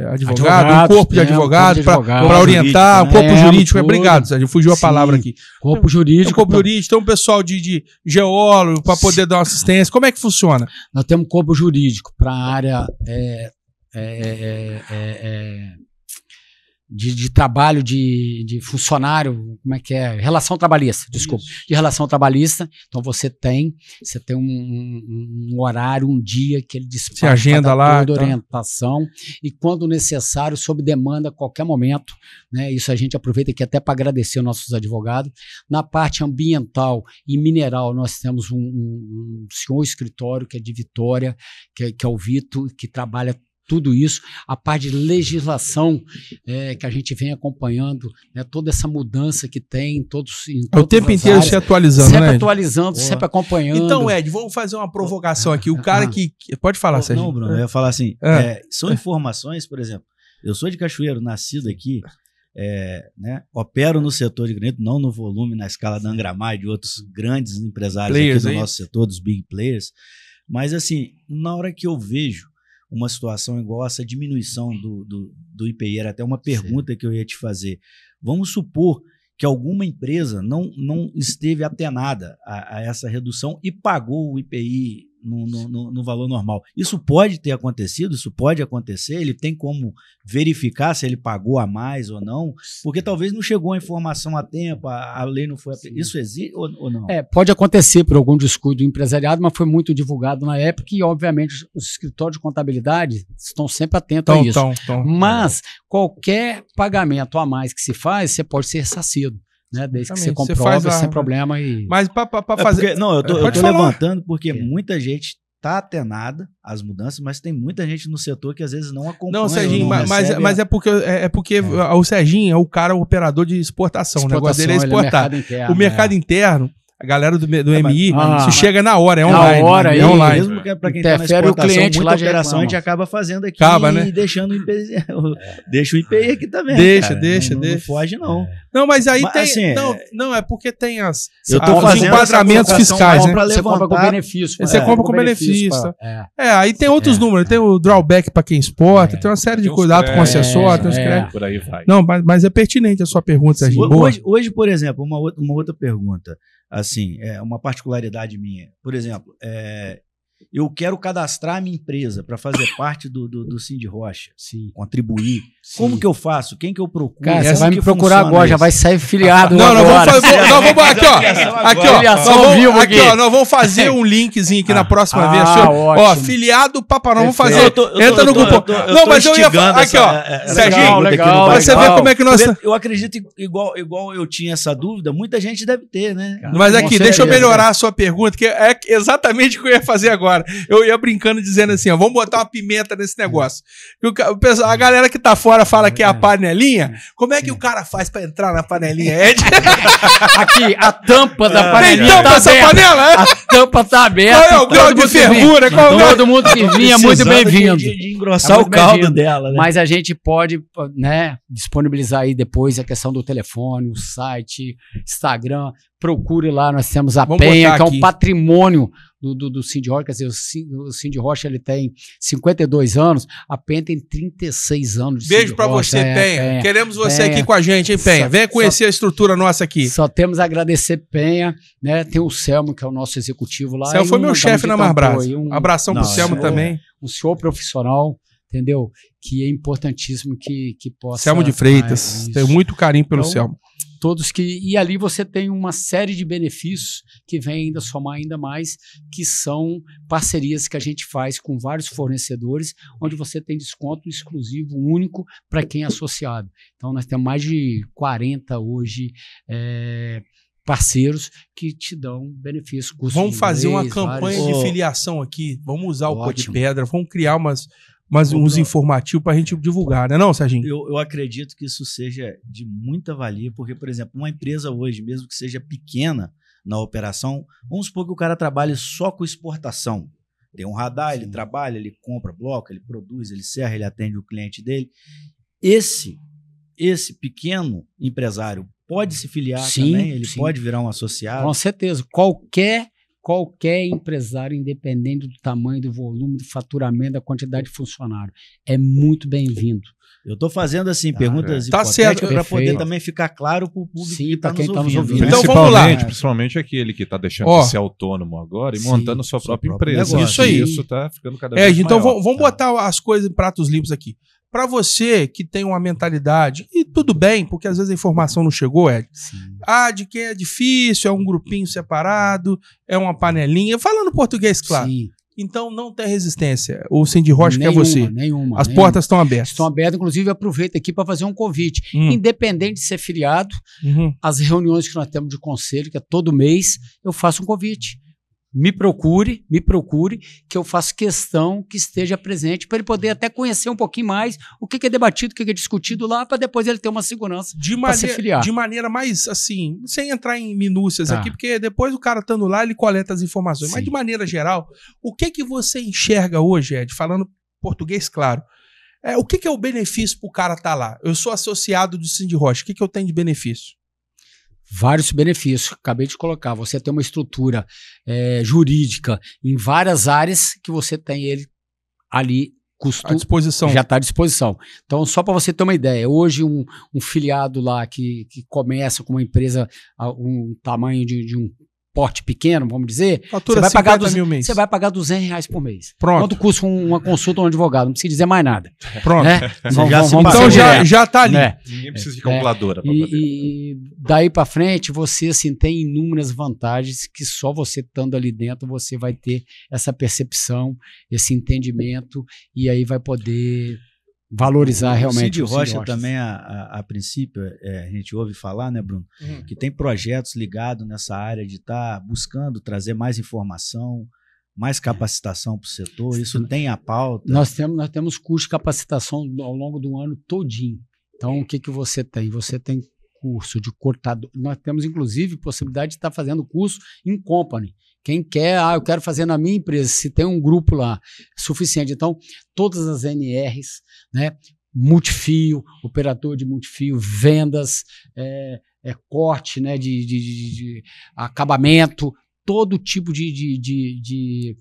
advogado, um corpo de advogado para orientar, jurídico, o corpo jurídico. Obrigado, Sérgio, fugiu a palavra aqui. Corpo jurídico. Corpo jurídico, tem um pessoal de geólogo para poder dar uma assistência. Como é que funciona? Nós temos corpo jurídico para a área de trabalho de funcionário, como é que é? Relação trabalhista, desculpa. Isso. De relação trabalhista. Então você tem um horário, um dia que ele dispõe para agenda lá, toda orientação e quando necessário, sob demanda, a qualquer momento, né? Isso a gente aproveita aqui até para agradecer aos nossos advogados. Na parte ambiental e mineral, nós temos um senhor escritório que é de Vitória, que é o Vitor, que trabalha tudo isso, a parte de legislação que a gente vem acompanhando, né, toda essa mudança que tem em todas o tempo inteiro se atualizando, sempre né? Atualizando, sempre acompanhando. Então, Ed, vamos fazer uma provocação aqui. O cara que... Pode falar, Sérgio. Não, Bruno, eu ia falar assim, são informações, por exemplo, eu sou de Cachoeiro, nascido aqui, né, opero no setor de granito, não no volume, na escala da Angramar e de outros grandes empresários players, aqui do nosso setor, dos big players, mas assim, na hora que eu vejo uma situação igual essa diminuição do IPI, era até uma pergunta que eu ia te fazer. Vamos supor que alguma empresa não esteve atenada a essa redução e pagou o IPI no valor normal. Isso pode ter acontecido, isso pode acontecer, ele tem como verificar se ele pagou a mais ou não, porque talvez não chegou a informação a tempo, a lei não foi... Sim. Isso existe ou não? Pode acontecer por algum descuido do empresariado, mas foi muito divulgado na época e, obviamente, os escritórios de contabilidade estão sempre atentos a isso. Mas qualquer pagamento a mais que se faz, você pode ser ressarcido. Né, desde que você comprove sem problema. Mas para fazer... eu tô levantando porque muita gente está atenada às mudanças, mas tem muita gente no setor que às vezes não acompanha. Não, Serginho, mas é porque o Serginho é o cara, o operador de exportação. O negócio dele é exportar. O mercado interno, a galera do MI, isso chega na hora, é online. É online. Mesmo que para quem está na exportação, o cliente muita operação a gente acaba fazendo aqui e deixando o IPI. Deixa o IPI aqui também. Deixa. Não foge, não. Não, mas aí tem... Assim, não, é porque tem os enquadramentos fiscais, né? Você compra com benefício. Você compra com benefício. Aí tem outros números. Tem o drawback para quem exporta, tem uma série de coisas, ato concessório, tem os créditos. Por aí vai. Não, mas é pertinente a sua pergunta, Serginho. Hoje, por exemplo, uma outra pergunta. Assim, uma particularidade minha. Por exemplo, eu quero cadastrar a minha empresa para fazer parte do Cindy Rocha, contribuir. Sim. Como que eu faço? Quem que eu procuro? Cara, você vai me procurar agora, já vai sair filiado agora. Vamos aqui, ó. Nós vamos fazer um linkzinho aqui na próxima vez. Ó, filiado Papai Noel, vamos fazer. Entra no grupo. Não, mas eu ia falar aqui, ó. Serginho, legal. Você vê como é que nós... Eu acredito, igual eu tinha essa dúvida, muita gente deve ter, né? Mas aqui, deixa eu melhorar a sua pergunta, que é exatamente o que eu ia fazer agora. Eu ia brincando, dizendo assim, ó, vamos botar uma pimenta nesse negócio. A galera que tá fora fala que é a panelinha. Como é que o cara faz pra entrar na panelinha, Ed? Aqui, a tampa da panelinha. Tem tampa essa panela? A tampa tá aberta. Qual é o grau de fervura? Todo mundo que vinha é muito bem-vindo. De engrossar o caldo dela, né? Mas a gente pode, né, disponibilizar aí depois a questão do telefone, o site, Instagram. Procure lá, nós temos a Penha, que é um patrimônio do Cindy Rocha. Quer dizer, o Cindy Rocha ele tem 52 anos, a Penha tem 36 anos. Beijo pra você, Penha. Queremos você aqui com a gente, hein, Penha? Venha conhecer a estrutura nossa aqui. Só temos a agradecer, Penha, né? Tem o Selmo, que é o nosso executivo lá. Selmo foi meu chefe na Marbrasa. Abração pro Selmo também. Um senhor profissional, entendeu? Que é importantíssimo que possa... Selmo de Freitas. Tenho muito carinho pelo Selmo. E ali você tem uma série de benefícios que vem ainda somar ainda mais, que são parcerias que a gente faz com vários fornecedores, onde você tem desconto exclusivo, único, para quem é associado. Então nós temos mais de 40 hoje parceiros que te dão benefícios. Vamos fazer uma campanha de filiação aqui, vamos usar o Pó de Pedra, vamos criar uns informativos para a gente divulgar, né, não, Serginho? Eu acredito que isso seja de muita valia, porque, por exemplo, uma empresa hoje, mesmo que seja pequena na operação, vamos supor que o cara trabalhe só com exportação. Tem um radar, ele trabalha, ele compra bloco, ele produz, ele serra, ele atende o cliente dele. Esse esse pequeno empresário pode se filiar sim, também? Ele sim. pode virar um associado? Com certeza. Qualquer empresário, independente do tamanho, do volume, do faturamento, da quantidade de funcionário, é muito bem-vindo. Eu estou fazendo assim perguntas hipotéticas para poder também ficar claro para o público que está nos ouvindo. Então vamos lá. Principalmente aquele que está deixando de ser autônomo agora e montando sua própria empresa. Isso aí. Isso está ficando cada vez então maior. Vamos botar as coisas em pratos limpos aqui. Para você que tem uma mentalidade, e tudo bem, porque às vezes a informação não chegou, Ed. Sim. De que é difícil, é um grupinho separado, é uma panelinha. Falando português, claro. Sim. Então não tem resistência. O Cindy Rocha quer você. Nenhuma. As portas estão abertas. Estão abertas, inclusive aproveito aqui para fazer um convite. Independente de ser filiado, as reuniões que nós temos de conselho, que é todo mês, eu faço um convite. Me procure, que eu faço questão que esteja presente para ele poder até conhecer um pouquinho mais o que é debatido, o que é discutido lá, para depois ele ter uma segurança para se filiar. De maneira mais, assim, sem entrar em minúcias aqui, porque depois o cara estando lá, ele coleta as informações. Sim. Mas de maneira geral, o que você enxerga hoje, Ed, falando português claro, o que é o benefício para o cara estar lá? Eu sou associado do Cindy Rocha, o que eu tenho de benefício? Vários benefícios, acabei de colocar. Você tem uma estrutura jurídica em várias áreas que você tem ele ali, custo à disposição. Já está à disposição. Então, só para você ter uma ideia, hoje um filiado lá que começa com uma empresa, um tamanho de um porte pequeno, vamos dizer, você vai pagar você vai pagar R$200 por mês. Pronto. Quanto custa uma consulta a um advogado? Não precisa dizer mais nada. Pronto. Né? Então já está ali. Ninguém precisa de calculadora para poder. E daí para frente, você assim, tem inúmeras vantagens que só você estando ali dentro, você vai ter essa percepção, esse entendimento, e aí vai poder valorizar realmente. O Cindy Rocha também, a princípio, a gente ouve falar, né, Bruno, que tem projetos ligados nessa área de estar buscando trazer mais informação, mais capacitação para o setor. Isso tem a pauta. Nós temos curso de capacitação ao longo do ano todinho. Então, o que você tem? Você tem curso de cortador. Nós temos, inclusive, possibilidade de estar fazendo curso em company. Quem quer, eu quero fazer na minha empresa, se tem um grupo lá suficiente. Então, todas as NRs, né, multifio, operador de multifio, vendas, corte, né, de acabamento, todo tipo de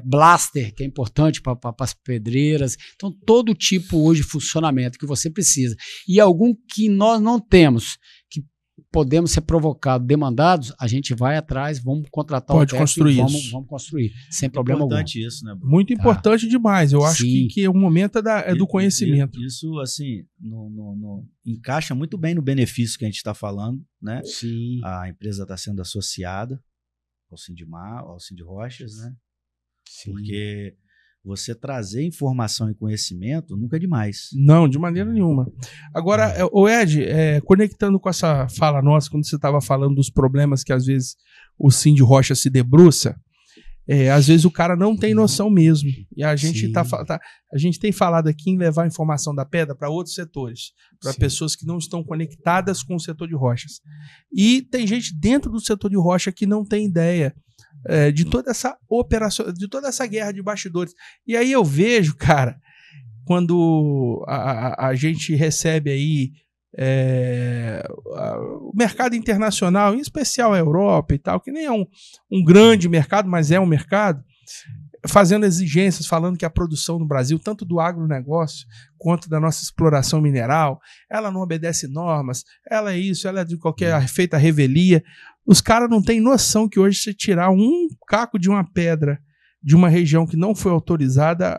blaster, que é importante para as pedreiras. Então, todo tipo hoje de funcionamento que você precisa. E algum que nós não temos, que podemos ser provocados, demandados, a gente vai atrás, vamos contratar construir isso. Vamos construir, sem problema algum. Importante isso, né, Bruno? Muito importante demais. Eu acho que o momento é do conhecimento. Isso, assim, encaixa muito bem no benefício que a gente está falando, né? Sim. A empresa está sendo associada ao Cindy Rochas, né? Sim. Porque você trazer informação e conhecimento nunca é demais. Não, de maneira nenhuma. Agora, o Ed, conectando com essa fala nossa, quando você estava falando dos problemas que às vezes o Cindy Rocha se debruça, às vezes o cara não tem noção mesmo. E a gente, a gente tem falado aqui em levar a informação da pedra para outros setores, para pessoas que não estão conectadas com o setor de rochas. E tem gente dentro do setor de rocha que não tem ideia de toda essa operação, de toda essa guerra de bastidores. E aí eu vejo, cara, quando a gente recebe aí o mercado internacional, em especial a Europa e tal, que nem é um grande mercado, mas é um mercado, fazendo exigências, falando que a produção no Brasil, tanto do agronegócio quanto da nossa exploração mineral, ela não obedece normas, ela é isso, ela é de qualquer feita revelia. Os caras não têm noção que hoje, se tirar um caco de uma pedra de uma região que não foi autorizada,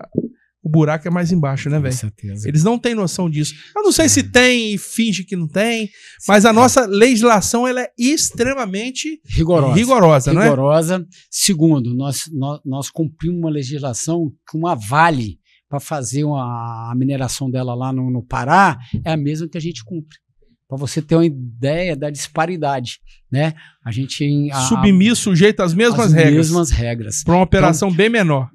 o buraco é mais embaixo, né, velho? Com certeza. Eles não têm noção disso. Eu não sei se tem e finge que não tem, mas a nossa legislação ela é extremamente rigorosa, não é? Rigorosa. Segundo, nós cumprimos uma legislação com a Vale para fazer a mineração dela lá no Pará, é a mesma que a gente cumpre. Para você ter uma ideia da disparidade, né? A gente... Submisso, sujeito às mesmas regras. Mesmas regras. Para uma operação bem menor.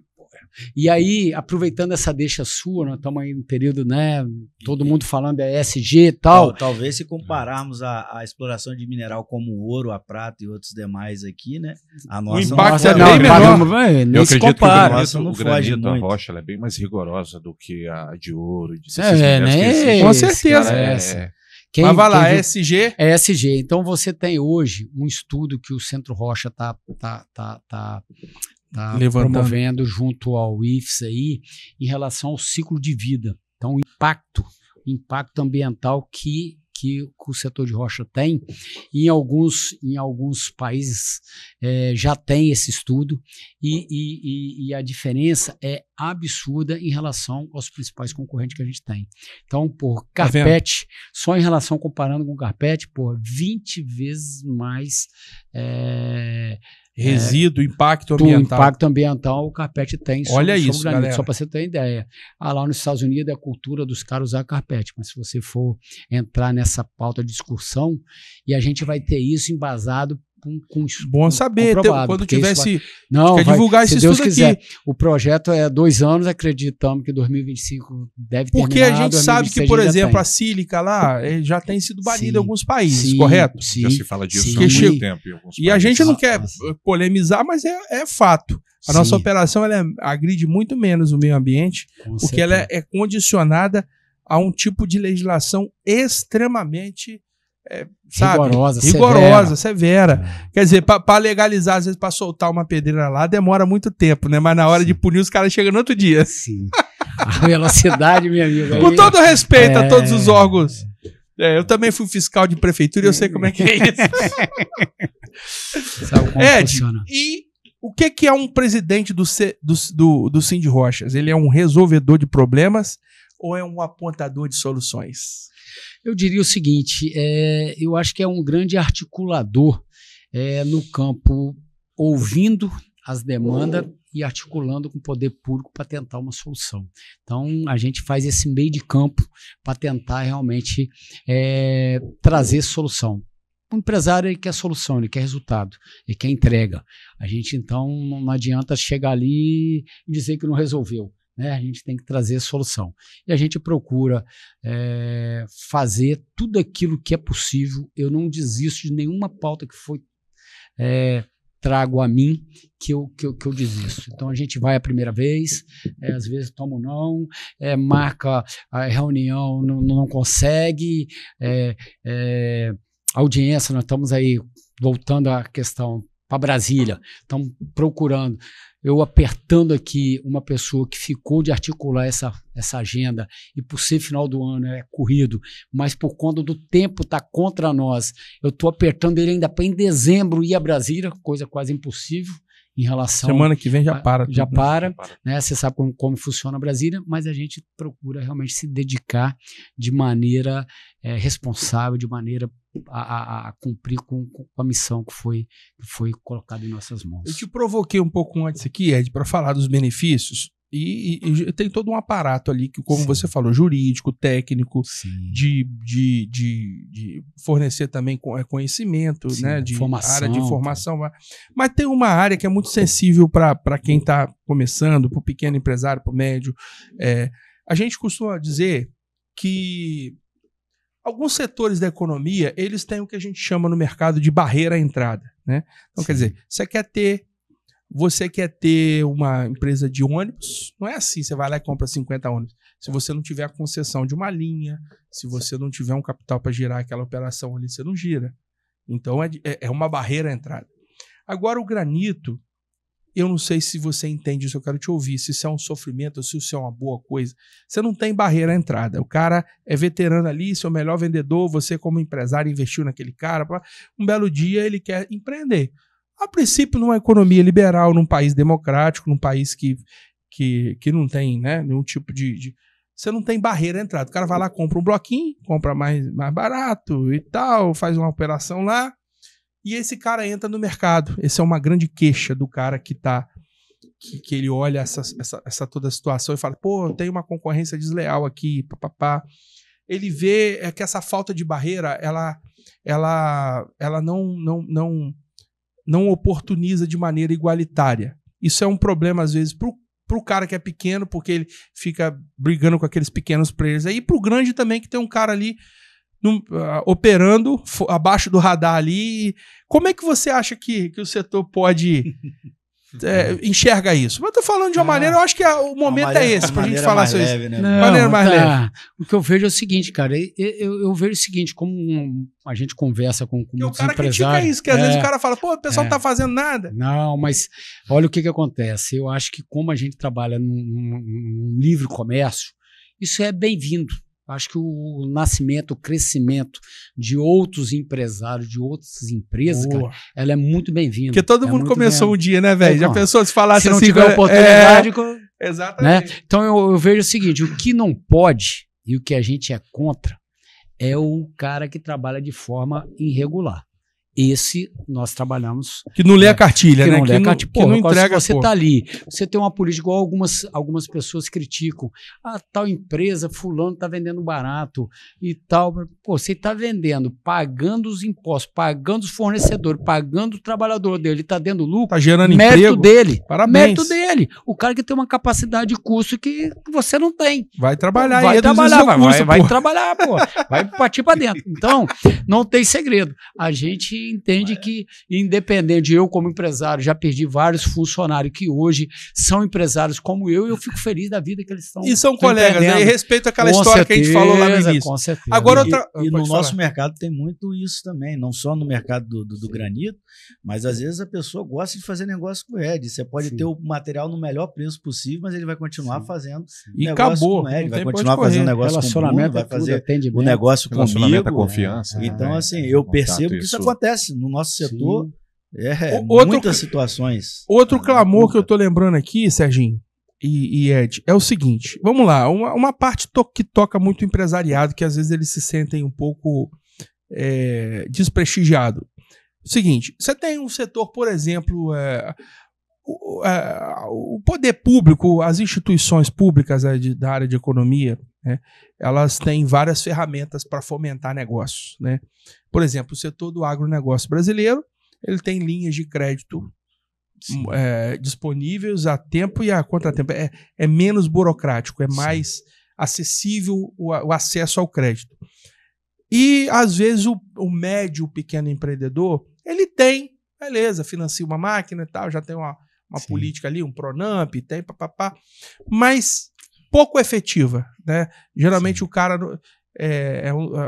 E aí, aproveitando essa deixa sua, nós estamos aí em período, né? Todo mundo falando ESG e tal. Talvez se compararmos a exploração de mineral como o ouro, a prata e outros demais aqui, né? A nossa o impacto é bem menor. Eu acredito que o granito, a muito. rocha, ela é bem mais rigorosa do que a de ouro. De né? Com certeza. Mas vai lá, ESG? ESG. Então você tem hoje um estudo que o Centro Rocha está promovendo junto ao IFES aí, em relação ao ciclo de vida. Então o impacto ambiental que o setor de rocha tem, em alguns países já tem esse estudo e a diferença é absurda em relação aos principais concorrentes que a gente tem. Então, por carpete, só em relação comparando com o carpete, por 20 vezes mais resíduo, impacto ambiental. O impacto ambiental o carpete tem sobre, Olha isso, granito, galera. só para você ter ideia. Lá nos Estados Unidos é a cultura dos caras usar carpete, mas se você for entrar nessa pauta de discussão, e a gente vai ter isso embasado com bom saber, quando tivesse quer divulgar esse estudo quiser. Aqui. O projeto é 2 anos, acreditamos que 2025 deve terminar. Porque a gente sabe que, por exemplo, a sílica lá já tem sido banida em alguns países, correto? Já se fala disso há muito tempo em alguns países. E a gente não quer polemizar, mas é fato. A nossa operação ela agride muito menos o meio ambiente, porque ela é condicionada a um tipo de legislação extremamente rigorosa, severa. Quer dizer, para legalizar, às vezes, para soltar uma pedreira lá, demora muito tempo, né? Mas na hora de punir, os caras chegam no outro dia. Sim. A velocidade, meu amigo. Com todo respeito a todos os órgãos. Eu também fui fiscal de prefeitura e eu sei como é que é isso. Sabe como funciona. E o que é um presidente do Cindy Rochas? Ele é um resolvedor de problemas ou é um apontador de soluções? Eu diria o seguinte, eu acho que é um grande articulador no campo, ouvindo as demandas e articulando com o poder público para tentar uma solução. Então, a gente faz esse meio de campo para tentar realmente trazer solução. O empresário ele quer solução, ele quer resultado, ele quer entrega. A gente, então, não adianta chegar ali e dizer que não resolveu. A gente tem que trazer solução. E a gente procura fazer tudo aquilo que é possível. Eu não desisto de nenhuma pauta que foi trago a mim que eu desisto. Então a gente vai a primeira vez, às vezes toma não, marca a reunião, não consegue, audiência, nós estamos aí voltando à questão para Brasília, estamos procurando, eu apertando aqui uma pessoa que ficou de articular essa agenda e por ser final do ano é corrido, mas por conta do tempo tá contra nós, eu estou apertando ele ainda para em dezembro ir a Brasília, coisa quase impossível em relação... Semana que vem já para. Já para, né? Você sabe como funciona a Brasília, mas a gente procura realmente se dedicar de maneira responsável, de maneira a cumprir com a missão que foi colocada em nossas mãos. Eu te provoquei um pouco antes aqui, Ed, para falar dos benefícios, e tem todo um aparato ali, que, como você falou, jurídico, técnico, de fornecer também conhecimento, né, de área de formação. Mas tem uma área que é muito sensível para quem está começando, para o pequeno empresário, para o médio. A gente costuma dizer que alguns setores da economia, eles têm o que a gente chama no mercado de barreira à entrada, né? Então, quer dizer, você quer ter uma empresa de ônibus, não é assim, você vai lá e compra 50 ônibus. Se você não tiver a concessão de uma linha, se você não tiver um capital para girar aquela operação ali, você não gira. Então, é uma barreira à entrada. Agora, o granito, eu não sei se você entende isso, eu quero te ouvir, se isso é um sofrimento ou se isso é uma boa coisa. Você não tem barreira à entrada. O cara é veterano ali, seu melhor vendedor, você como empresário investiu naquele cara. Um belo dia ele quer empreender. A princípio, numa economia liberal, num país democrático, num país que não tem, né, nenhum tipo de... Você não tem barreira à entrada. O cara vai lá, compra um bloquinho, compra mais barato e tal, faz uma operação lá, e esse cara entra no mercado. Essa é uma grande queixa do cara que ele olha essa toda a situação e fala, pô, tem uma concorrência desleal aqui, papapá. Ele vê que essa falta de barreira, ela não oportuniza de maneira igualitária. Isso é um problema, às vezes, para pro cara que é pequeno, porque ele fica brigando com aqueles pequenos players aí, e pro grande também, que tem um cara ali operando abaixo do radar ali. Como é que você acha que o setor pode enxerga isso? Mas eu tô falando de uma maneira, eu acho que o momento é esse, pra gente falar sobre isso. Né? Maneira mais leve. O que eu vejo é o seguinte, cara, eu vejo o seguinte, como a gente conversa com muitos empresários... O cara critica isso, que às vezes o cara fala, pô, o pessoal não tá fazendo nada. Não, mas olha o que acontece. Eu acho que como a gente trabalha num livre comércio, isso é bem-vindo. Acho que o nascimento, o crescimento de outros empresários, de outras empresas, cara, ela é muito bem-vinda. Porque todo mundo começou um dia, né, velho? Já pensou se falasse assim? Se não tiver oportunidade... Exatamente. Né? Então eu vejo o seguinte, o que não pode e o que a gente é contra é o cara que trabalha de forma irregular. Esse nós trabalhamos... Que não lê a cartilha, né? Não lê a cartilha. Que não entrega, você tá ali, você tem uma política, igual algumas pessoas criticam. Tal empresa, fulano tá vendendo barato e tal. Pô, você tá vendendo, pagando os impostos, pagando os fornecedores, pagando o trabalhador dele, tá dando lucro. Tá gerando mérito emprego. Dele. Parabéns. Mérito dele. O cara que tem uma capacidade de custo que você não tem. Vai trabalhar. Vai trabalhar, pô. Vai partir pra dentro. Então, não tem segredo. A gente entende que, independente, eu como empresário já perdi vários funcionários que hoje são empresários como eu, e eu fico feliz da vida que eles estão. E são colegas, né? E respeito aquela história que a gente falou lá no início. Com certeza. Agora, e no nosso mercado tem muito isso também, não só no mercado do granito, mas às vezes a pessoa gosta de fazer negócio com o Ed. Você pode ter o material no melhor preço possível, mas ele vai continuar fazendo e acabou. Com o Ed, vai continuar fazendo negócio com o Bruno, vai fazer o negócio comigo. A confiança. Então, assim, eu percebo que isso acontece no nosso setor. Muitas situações. Outro clamor que eu tô lembrando aqui, Serginho e Ed, é o seguinte, vamos lá, uma parte que toca muito o empresariado, que às vezes eles se sentem um pouco desprestigiados. O seguinte, você tem um setor, por exemplo, o poder público, as instituições públicas da área de economia, né, elas têm várias ferramentas para fomentar negócios, né? Por exemplo, o setor do agronegócio brasileiro, ele tem linhas de crédito disponíveis a tempo e a contratempo. É menos burocrático, é mais acessível o acesso ao crédito. E, às vezes, o médio, pequeno empreendedor, ele tem, beleza, financia uma máquina e tal, já tem uma política ali, um Pronamp, tem papapá, mas pouco efetiva, né? Geralmente o cara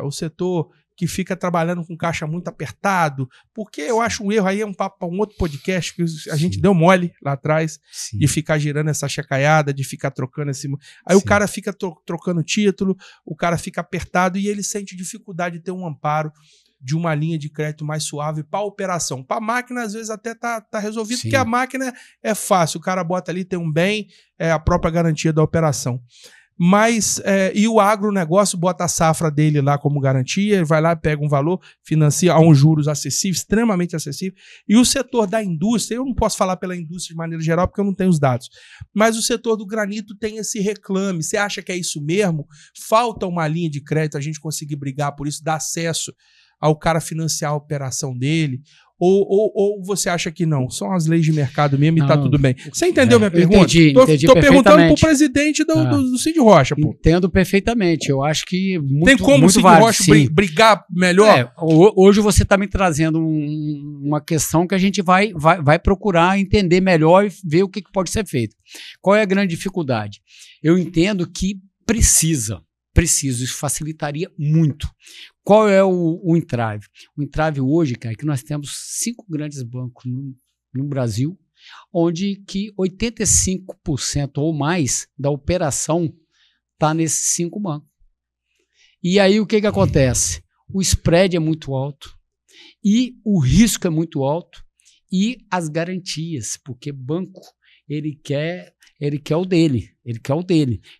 o setor que fica trabalhando com caixa muito apertado, porque eu acho um erro aí, é um papo para um outro podcast que a gente deu mole lá atrás, de ficar girando essa chacaiada, de ficar trocando esse... Aí o cara fica trocando título, o cara fica apertado e ele sente dificuldade de ter um amparo de uma linha de crédito mais suave para a operação. Para a máquina, às vezes, até tá resolvido, porque a máquina é fácil, o cara bota ali, tem um bem, a própria garantia da operação. Mas, e o agronegócio bota a safra dele lá como garantia, vai lá, pega um valor, financia a um juros acessível, extremamente acessível. E o setor da indústria, eu não posso falar pela indústria de maneira geral, porque eu não tenho os dados, mas o setor do granito tem esse reclame. Você acha que é isso mesmo? Falta uma linha de crédito, a gente conseguir brigar por isso, dar acesso ao cara financiar a operação dele? Ou você acha que não? São as leis de mercado mesmo e tá tudo bem. Você entendeu minha pergunta? Entendi tô perguntando pro presidente do Cid Rocha, pô. Entendo perfeitamente. Eu acho que tem como o Cid Rocha brigar melhor? Hoje você tá me trazendo uma questão que a gente vai procurar entender melhor e ver o que pode ser feito. Qual é a grande dificuldade? Eu entendo que preciso, isso facilitaria muito. Qual é o entrave? O entrave hoje, cara, é que nós temos 5 grandes bancos no Brasil, onde que 85% ou mais da operação está nesses 5 bancos. E aí o que acontece? O spread é muito alto e o risco é muito alto e as garantias, porque banco ele quer o dele,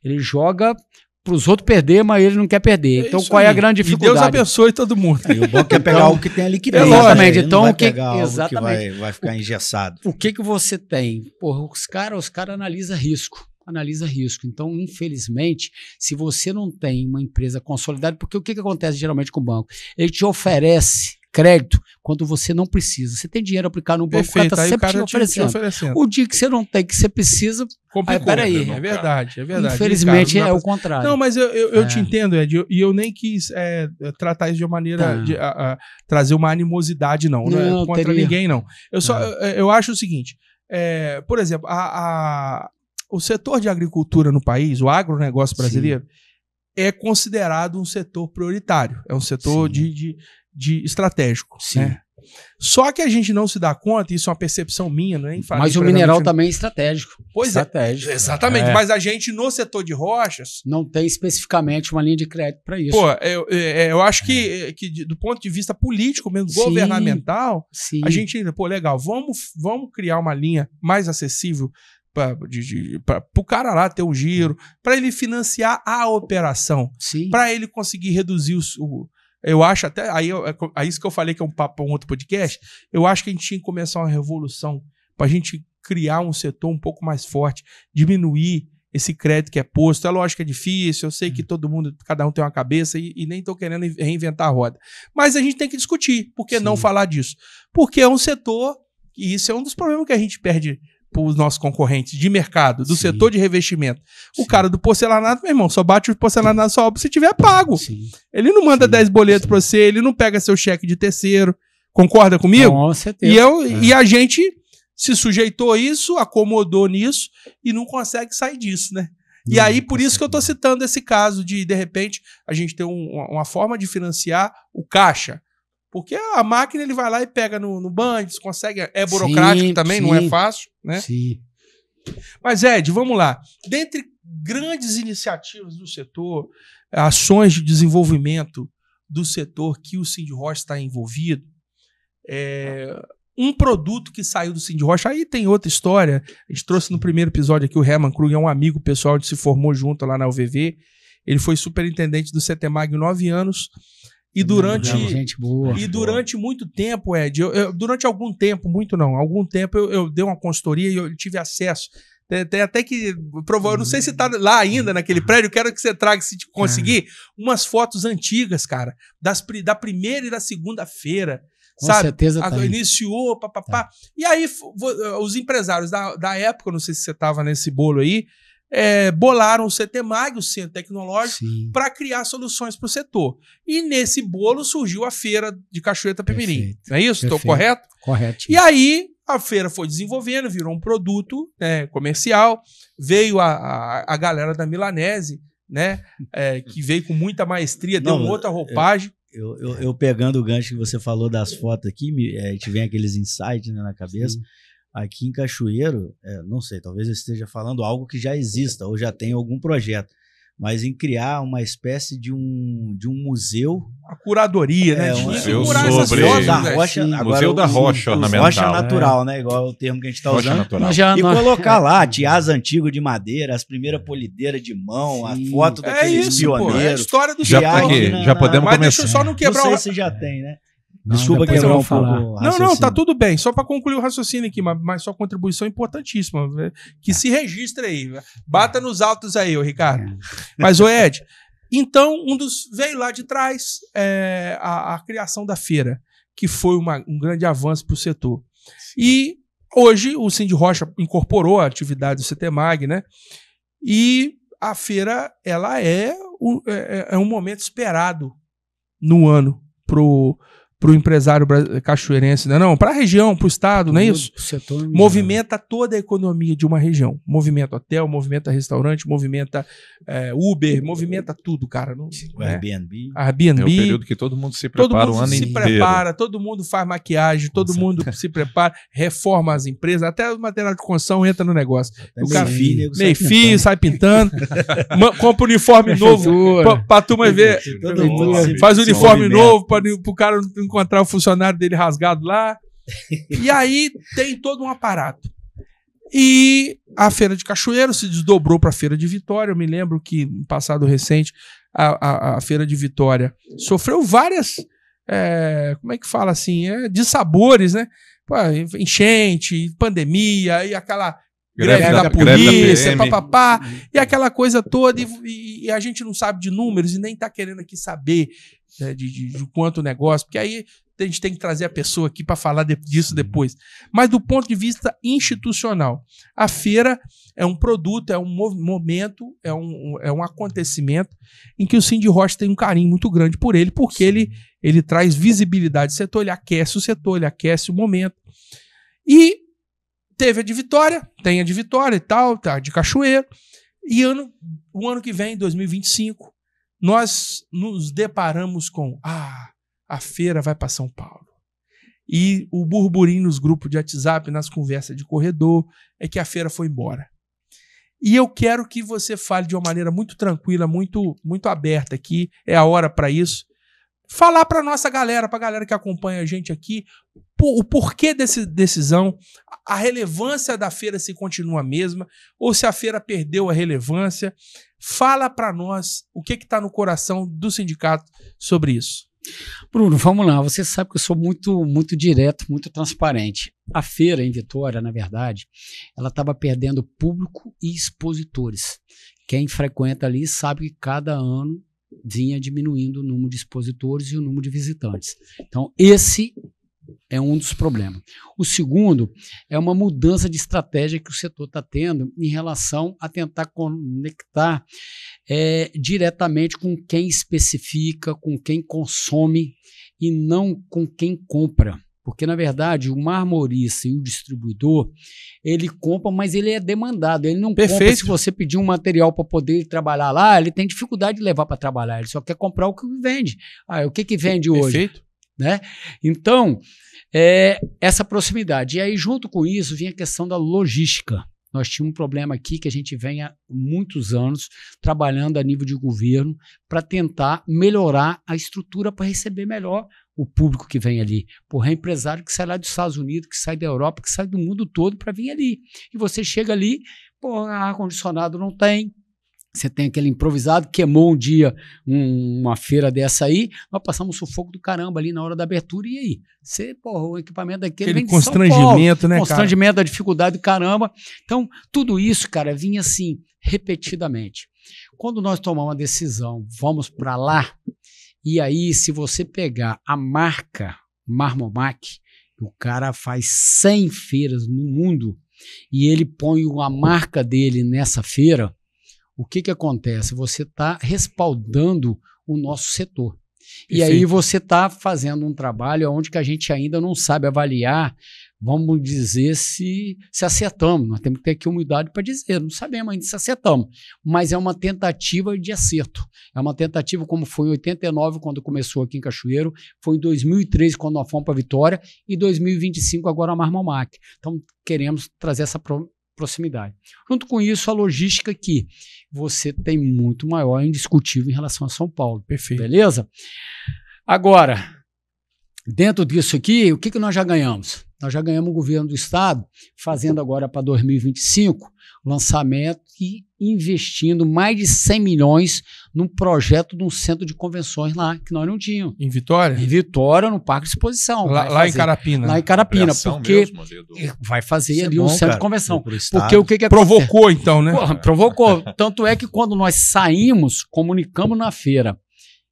ele joga para os outros perder, mas ele não quer perder. Então, qual é a grande dificuldade? E Deus abençoe todo mundo. E o banco quer pegar algo que tem a liquidez. Exatamente. Então, vai pegar algo que vai ficar engessado. O que você tem? Porra, os caras analisam risco. Então, infelizmente, se você não tem uma empresa consolidada, porque o que acontece geralmente com o banco? Ele te oferece crédito quando você não precisa. Você tem dinheiro a aplicar no banco, o cara está sempre te oferecendo. O dia que você não tem, que você precisa, Complicou. Peraí, é verdade. Infelizmente é o contrário. Não, mas eu te entendo, Ed, e eu nem quis tratar isso de uma maneira de trazer uma animosidade, não é contra ninguém, não. Eu acho o seguinte, por exemplo, o setor de agricultura no país, o agronegócio brasileiro, é considerado um setor prioritário, é um setor de estratégico, né? Só que a gente não se dá conta, isso é uma percepção minha, não é? Mas o mineral também é estratégico. Pois estratégico. Exatamente, mas a gente no setor de rochas... Não tem especificamente uma linha de crédito para isso. Pô, eu acho que do ponto de vista político mesmo, governamental, a gente ainda, legal, vamos criar uma linha mais acessível para o cara lá ter um giro, para ele financiar a operação, para ele conseguir reduzir eu acho até, isso que eu falei que é um papo para um outro podcast, eu acho que a gente tinha que começar uma revolução para a gente criar um setor um pouco mais forte, diminuir esse crédito que é posto. É lógico que é difícil, eu sei que cada um tem uma cabeça e nem estou querendo reinventar a roda. Mas a gente tem que discutir, por que não falar disso? Porque é um setor, e isso é um dos problemas que a gente perde para os nossos concorrentes de mercado, do setor de revestimento. O cara do porcelanato, meu irmão, só bate o porcelanato só se tiver pago. Ele não manda 10 boletos para você, ele não pega seu cheque de terceiro. Concorda comigo? Com certeza. E a gente se sujeitou a isso, acomodou nisso e não consegue sair disso, né? E aí, por isso que eu estou citando esse caso de repente, a gente ter uma forma de financiar o caixa. Porque a máquina ele vai lá e pega no Bandes, consegue. É burocrático também, não é fácil, né? Sim. Mas, Ed, vamos lá. Dentre grandes iniciativas do setor, ações de desenvolvimento do setor que o Cindy Rocha está envolvido, um produto que saiu do Cindy Rocha, aí tem outra história. A gente trouxe no primeiro episódio aqui o Herman Krug, é um amigo pessoal que se formou junto lá na UVV. Ele foi superintendente do CETEMAG 9 anos. E durante muito tempo, Ed, durante algum tempo, algum tempo eu dei uma consultoria e eu tive acesso. Tem até que, eu não sei se tá lá ainda naquele prédio, quero que você traga, se conseguir, umas fotos antigas, cara, da primeira e da segunda-feira. Com certeza tá. Iniciou, papapá. E aí, os empresários da época, não sei se você estava nesse bolo aí, bolaram o CETEMAG, o Centro Tecnológico, para criar soluções para o setor. E nesse bolo surgiu a Feira de Cachoeira Itapemirim. Não é isso? Estou correto? Correto. E aí a feira foi desenvolvendo, virou um produto comercial. Veio a galera da Milanese, né, que veio com muita maestria, deu uma outra roupagem. Eu pegando o gancho que você falou das fotos aqui, a gente vem aqueles insights, né, na cabeça. Aqui em Cachoeiro, não sei, talvez eu esteja falando algo que já exista ou já tem algum projeto, mas em criar uma espécie de um museu. A curadoria, né? Museu sobre da rocha, Museu da rocha ornamental. Rocha natural, né? Igual o termo que a gente está usando. Natural. E colocar lá tiás antigos de madeira, as primeiras polideiras de mão, a foto daqueles pioneiros. É a história do já podemos começar. Deixa eu só não quebrar não sei se já tem, né? Não, desculpa que eu vou falar. Não, tá tudo bem. Só para concluir o raciocínio aqui, mas sua contribuição é importantíssima. Que se registre aí. Bata nos altos aí, ô Ricardo. Mas, ô Ed, então, veio lá de trás a criação da feira, que foi um grande avanço para o setor. E hoje o Cindy Rocha incorporou a atividade do CETEMAG, né? E a feira, ela é um momento esperado no ano pro empresário cachoeirense, né? Não, para a região, para o estado, não é isso? Movimenta toda a economia de uma região. Movimenta hotel, movimenta restaurante, movimenta Uber, movimenta tudo, cara. Airbnb. É o período que todo mundo se prepara o ano inteiro. Todo mundo faz maquiagem, todo mundo se prepara, reforma as empresas, até o material de construção entra no negócio. O cara meio fio, sai pintando, compra um uniforme novo para a turma ver, faz um uniforme novo para o cara não encontrar o funcionário dele rasgado lá. E aí tem todo um aparato. E a Feira de Cachoeiro se desdobrou para a Feira de Vitória. Eu me lembro que no passado recente a Feira de Vitória sofreu várias, como é que fala assim, dissabores, né? Pô, enchente, pandemia e aquela greve da polícia, papapá, e aquela coisa toda, e a gente não sabe de números e nem tá querendo aqui saber de quanto negócio, porque aí a gente tem que trazer a pessoa aqui para falar disso depois. Mas do ponto de vista institucional, a feira é um produto, é um momento, é um acontecimento em que o Cindy Rocha tem um carinho muito grande por ele, porque ele traz visibilidade ao setor, ele aquece o setor, ele aquece o momento. E teve a de Vitória, tem a de Vitória e tal, tá, de Cachoeiro. E o ano que vem, 2025, nós nos deparamos com a feira vai para São Paulo. E o burburinho nos grupos de WhatsApp, nas conversas de corredor, é que a feira foi embora. E eu quero que você fale de uma maneira muito tranquila, muito, muito aberta aqui, é a hora para isso. Falar para nossa galera, para a galera que acompanha a gente aqui, o porquê dessa decisão, a relevância da feira se continua a mesma, ou se a feira perdeu a relevância. Fala para nós o que está no coração do sindicato sobre isso. Bruno, vamos lá. Você sabe que eu sou muito, muito direto, muito transparente. A feira em Vitória, na verdade, ela estava perdendo público e expositores. Quem frequenta ali sabe que cada ano vinha diminuindo o número de expositores e o número de visitantes. Então, esse é um dos problemas. O segundo é uma mudança de estratégia que o setor está tendo em relação a tentar conectar diretamente com quem especifica, com quem consome e não com quem compra. Porque, na verdade, o marmorista e o distribuidor, ele compra, mas ele é demandado. Ele não compra se você pedir um material para poder trabalhar lá, ele tem dificuldade de levar para trabalhar. Ele só quer comprar o que vende. O que vende hoje? Perfeito. Né? Então, essa proximidade. E aí, junto com isso, vinha a questão da logística. Nós tínhamos um problema aqui que a gente vem há muitos anos trabalhando a nível de governo para tentar melhorar a estrutura para receber melhor o público que vem ali. Porra, é empresário que sai lá dos Estados Unidos, que sai da Europa, que sai do mundo todo para vir ali. E você chega ali, ar-condicionado não tem. Você tem aquele improvisado, queimou um dia uma feira dessa aí, nós passamos um sufoco do caramba ali na hora da abertura, e aí? O equipamento daquele vem de São Paulo. Constrangimento, né, constrangimento, a dificuldade do caramba. Então, tudo isso, cara, vinha assim, repetidamente. Quando nós tomamos uma decisão, vamos para lá, e aí, se você pegar a marca Marmomac, o cara faz 100 feiras no mundo, e ele põe a marca dele nessa feira, o que acontece? Você está respaldando o nosso setor. Perfeito. E aí você está fazendo um trabalho onde que a gente ainda não sabe avaliar, vamos dizer, se acertamos. Nós temos que ter aqui humildade para dizer, não sabemos ainda se acertamos. Mas é uma tentativa de acerto. É uma tentativa como foi em 89, quando começou aqui em Cachoeiro, foi em 2003, quando nós fomos para Vitória, e 2025 agora a Marmomac. Então queremos trazer essa proximidade. Junto com isso, a logística que você tem muito maior, indiscutível em relação a São Paulo. Perfeito. Beleza? Agora, dentro disso aqui, o que nós já ganhamos? Nós já ganhamos o governo do estado, fazendo agora para 2025, lançamento e investindo mais de 100 milhões num projeto de um centro de convenções lá, que nós não tínhamos. Em Vitória? Em Vitória, no Parque de Exposição. Lá em Carapina. Lá em Carapina, porque vai fazer ali um centro de convenção. Porque o que provocou então, né? Provocou. Tanto é que quando nós saímos, comunicamos na feira,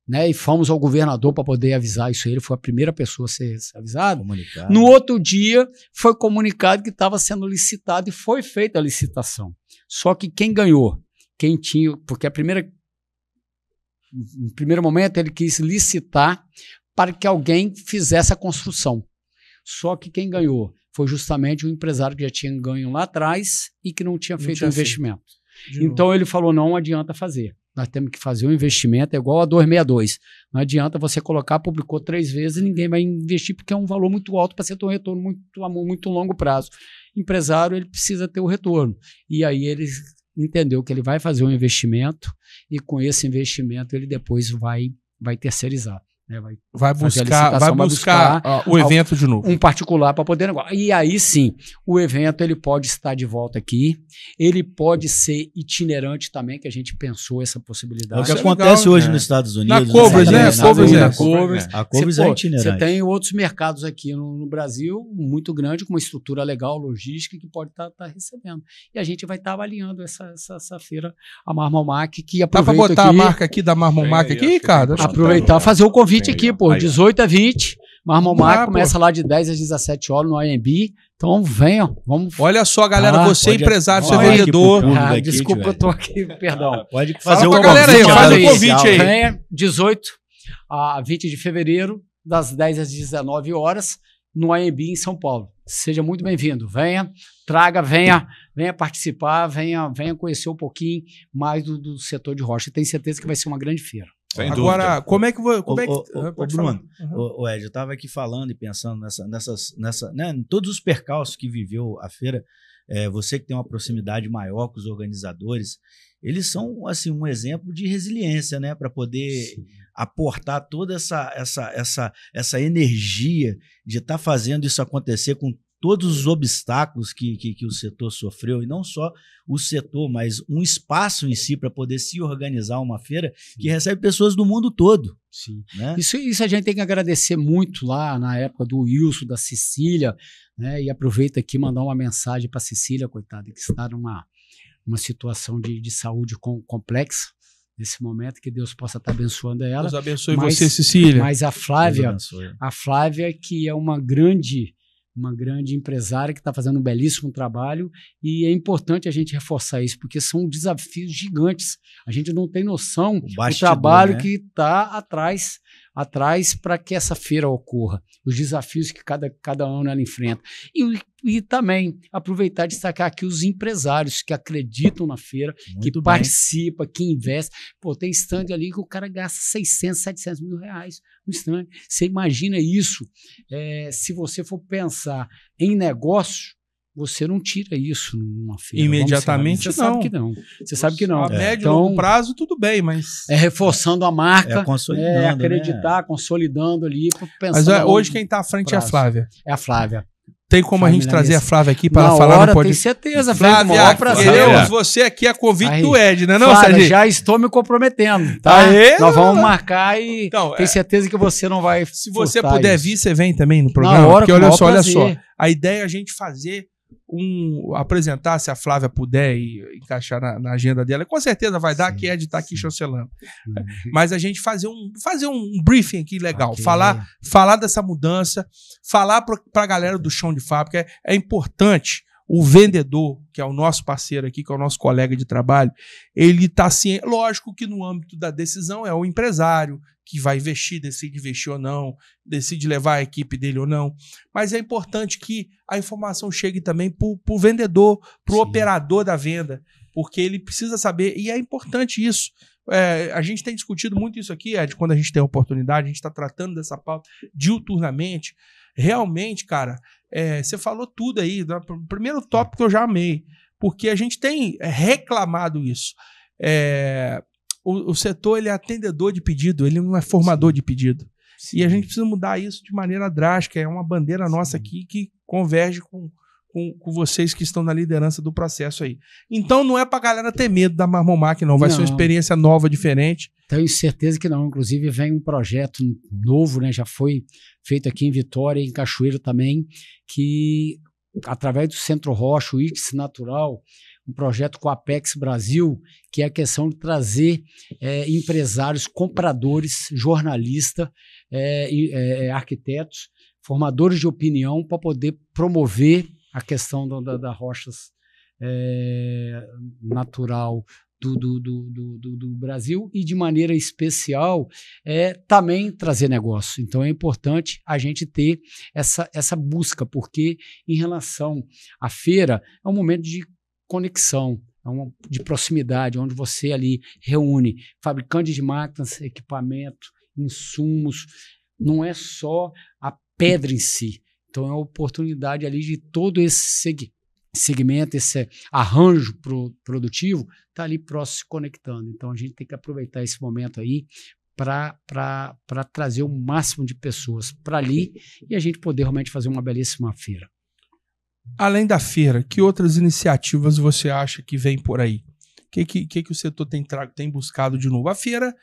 né, e fomos ao governador para poder avisar isso. Ele foi a primeira pessoa a ser avisado. No outro dia, foi comunicado que estava sendo licitado e foi feita a licitação. Só que quem ganhou? Quem tinha... Porque no primeiro momento, ele quis licitar para que alguém fizesse a construção. Só que quem ganhou foi justamente o empresário que já tinha ganho lá atrás e que não tinha feito o investimento. Então, ele falou, não adianta fazer. Nós temos que fazer um investimento, é igual a 262. Não adianta você colocar, publicou 3 vezes e ninguém vai investir, porque é um valor muito alto para você ter um retorno muito longo prazo. Empresário, ele precisa ter o retorno. E aí ele entendeu que ele vai fazer um investimento e com esse investimento ele depois vai terceirizar. Né? Vai buscar o evento de novo. Um particular para poder negociar. E aí sim, o evento ele pode estar de volta aqui, ele pode ser itinerante também, que a gente pensou essa possibilidade. É o que acontece hoje nos Estados Unidos. Na Cobras, né? A Cobras é itinerante. Você tem outros mercados aqui no Brasil, muito grande, com uma estrutura legal, logística, que pode estar recebendo. E a gente vai estar avaliando essa feira, a Marmomac, que aproveita. Dá para botar a marca aqui da Marmomac aqui, Ricardo? Aproveitar, fazer o convite aqui, 18 a 20, Marmomac começa lá de 10 às 17 horas no AMB. Então venham, vamos. Olha só, galera, você empresário, você vendedor. Desculpa, eu tô aqui, perdão. Pode fazer o galera aí, faz o convite aí. Venha 18 a 20 de fevereiro, das 10 às 19 horas, no AMB em São Paulo. Seja muito bem-vindo. Venha, traga, venha participar, venha conhecer um pouquinho mais do setor de rocha. Tenho certeza que vai ser uma grande feira. Sem Agora, dúvida. como é que... Bruno, o Ed, eu estava aqui falando e pensando em todos os percalços que viveu a feira. Você que tem uma proximidade maior com os organizadores, eles são assim um exemplo de resiliência, né, para poder aportar toda essa energia de estar fazendo isso acontecer com todos os obstáculos que o setor sofreu, e não só o setor, mas um espaço em si para poder se organizar uma feira que recebe pessoas do mundo todo. Sim. Né? Isso a gente tem que agradecer muito lá na época do Wilson, da Cecília, né? E aproveita aqui mandar uma mensagem para a Cecília, coitada, que está numa situação de saúde complexa nesse momento, que Deus possa estar abençoando ela. Deus abençoe você, Cecília. Mas a Flávia, que é uma grande empresária que está fazendo um belíssimo trabalho, e é importante a gente reforçar isso, porque são desafios gigantes. A gente não tem noção do trabalho, né, que está atrás para que essa feira ocorra, os desafios que cada ano ela enfrenta. E também aproveitar e destacar aqui os empresários que acreditam na feira, que participam, que investem. Pô, tem stand ali que o cara gasta 600, 700 mil reais no stand. Você imagina isso? Se você for pensar em negócio, você não tira isso numa feira. Imediatamente, você sabe que não. Você sabe que não. A médio e longo prazo, tudo bem, mas... reforçando a marca, consolidando, acreditar, né? Consolidando ali. Mas hoje quem está à frente é a Flávia. É a Flávia. Tem como a gente trazer a Flávia aqui para falar no podcast? Tem certeza, Flávia. Queremos você aqui a convite do Ed, né, não, Flávia, já estou me comprometendo, tá? Nós vamos marcar e tenho certeza que você não vai. Se você puder vir, você vem também no programa. Porque olha só, a ideia é a gente fazer apresentar, se a Flávia puder e encaixar na agenda dela, com certeza vai dar, que Ed está aqui chancelando. Mas a gente fazer um briefing aqui legal, falar dessa mudança, falar para a galera do chão de fábrica. É importante o vendedor, que é o nosso parceiro aqui, que é o nosso colega de trabalho, ele está assim, lógico que no âmbito da decisão é o empresário que vai investir, decide investir ou não, decide levar a equipe dele ou não, mas é importante que a informação chegue também para o vendedor, para o operador da venda, porque ele precisa saber, e é importante isso. A gente tem discutido muito isso aqui, Ed, quando a gente tem a oportunidade, a gente está tratando dessa pauta diuturnamente. Realmente, cara, você falou tudo aí, o primeiro tópico que eu já amei, porque a gente tem reclamado isso. O setor, ele é atendedor de pedido, ele não é formador de pedido. E a gente precisa mudar isso de maneira drástica. É uma bandeira nossa aqui que converge com vocês que estão na liderança do processo aí. Então não é pra galera ter medo da Marmomac, não. Vai ser uma experiência nova, diferente. Tenho certeza que não. Inclusive vem um projeto novo, né? Já foi feito aqui em Vitória, em Cachoeiro também, que através do Centro Rocha, o IX Natural, um projeto com a Apex Brasil, que é a questão de trazer empresários, compradores, jornalistas, arquitetos, formadores de opinião, para poder promover a questão da rochas natural do Brasil, e de maneira especial também trazer negócio. Então é importante a gente ter essa busca, porque em relação à feira é um momento de conexão, de proximidade, onde você ali reúne fabricantes de máquinas, equipamento, insumos, não é só a pedra em si. Então é a oportunidade ali de todo esse segmento, esse arranjo produtivo, está ali próximo, se conectando. Então a gente tem que aproveitar esse momento aí para trazer o máximo de pessoas para ali e a gente poder realmente fazer uma belíssima feira. Além da feira, que outras iniciativas você acha que vem por aí? O que o setor tem buscado de novo? A feira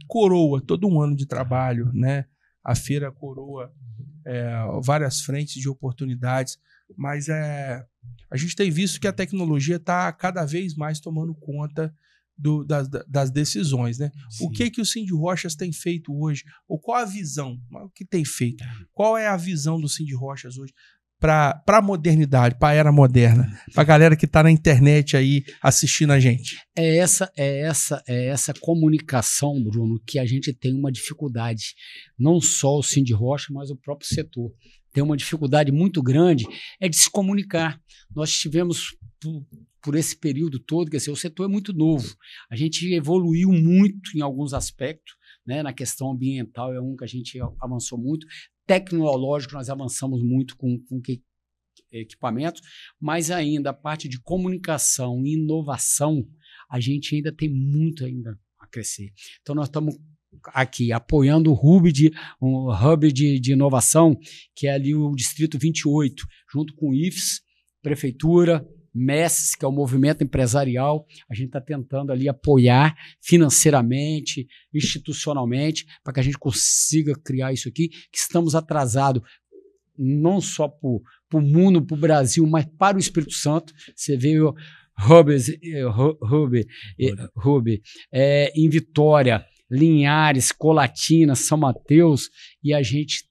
coroa todo um ano de trabalho, né? A feira coroa várias frentes de oportunidades, mas a gente tem visto que a tecnologia está cada vez mais tomando conta das decisões, né? Sim. O que o Sindrochas tem feito hoje? Ou qual a visão? O que tem feito? Qual é a visão do Sindrochas hoje para a modernidade, para a era moderna, para a galera que está na internet aí assistindo a gente? É essa comunicação, Bruno, que a gente tem uma dificuldade. Não só o Sindrochas, mas o próprio setor. Tem uma dificuldade muito grande de se comunicar. Nós tivemos, por esse período todo, quer dizer, o setor é muito novo. A gente evoluiu muito em alguns aspectos, né? Na questão ambiental é um que a gente avançou muito. Tecnológico, nós avançamos muito com equipamentos, mas ainda a parte de comunicação e inovação, a gente ainda tem muito ainda a crescer. Então, nós estamos aqui apoiando um hub de inovação, que é ali o Distrito 28, junto com o IFES, Prefeitura, MES, que é o movimento empresarial. A gente está tentando ali apoiar financeiramente, institucionalmente, para que a gente consiga criar isso aqui, que estamos atrasados não só para o mundo, para o Brasil, mas para o Espírito Santo. Você vê o hub em Vitória, Linhares, Colatina, São Mateus, e a gente,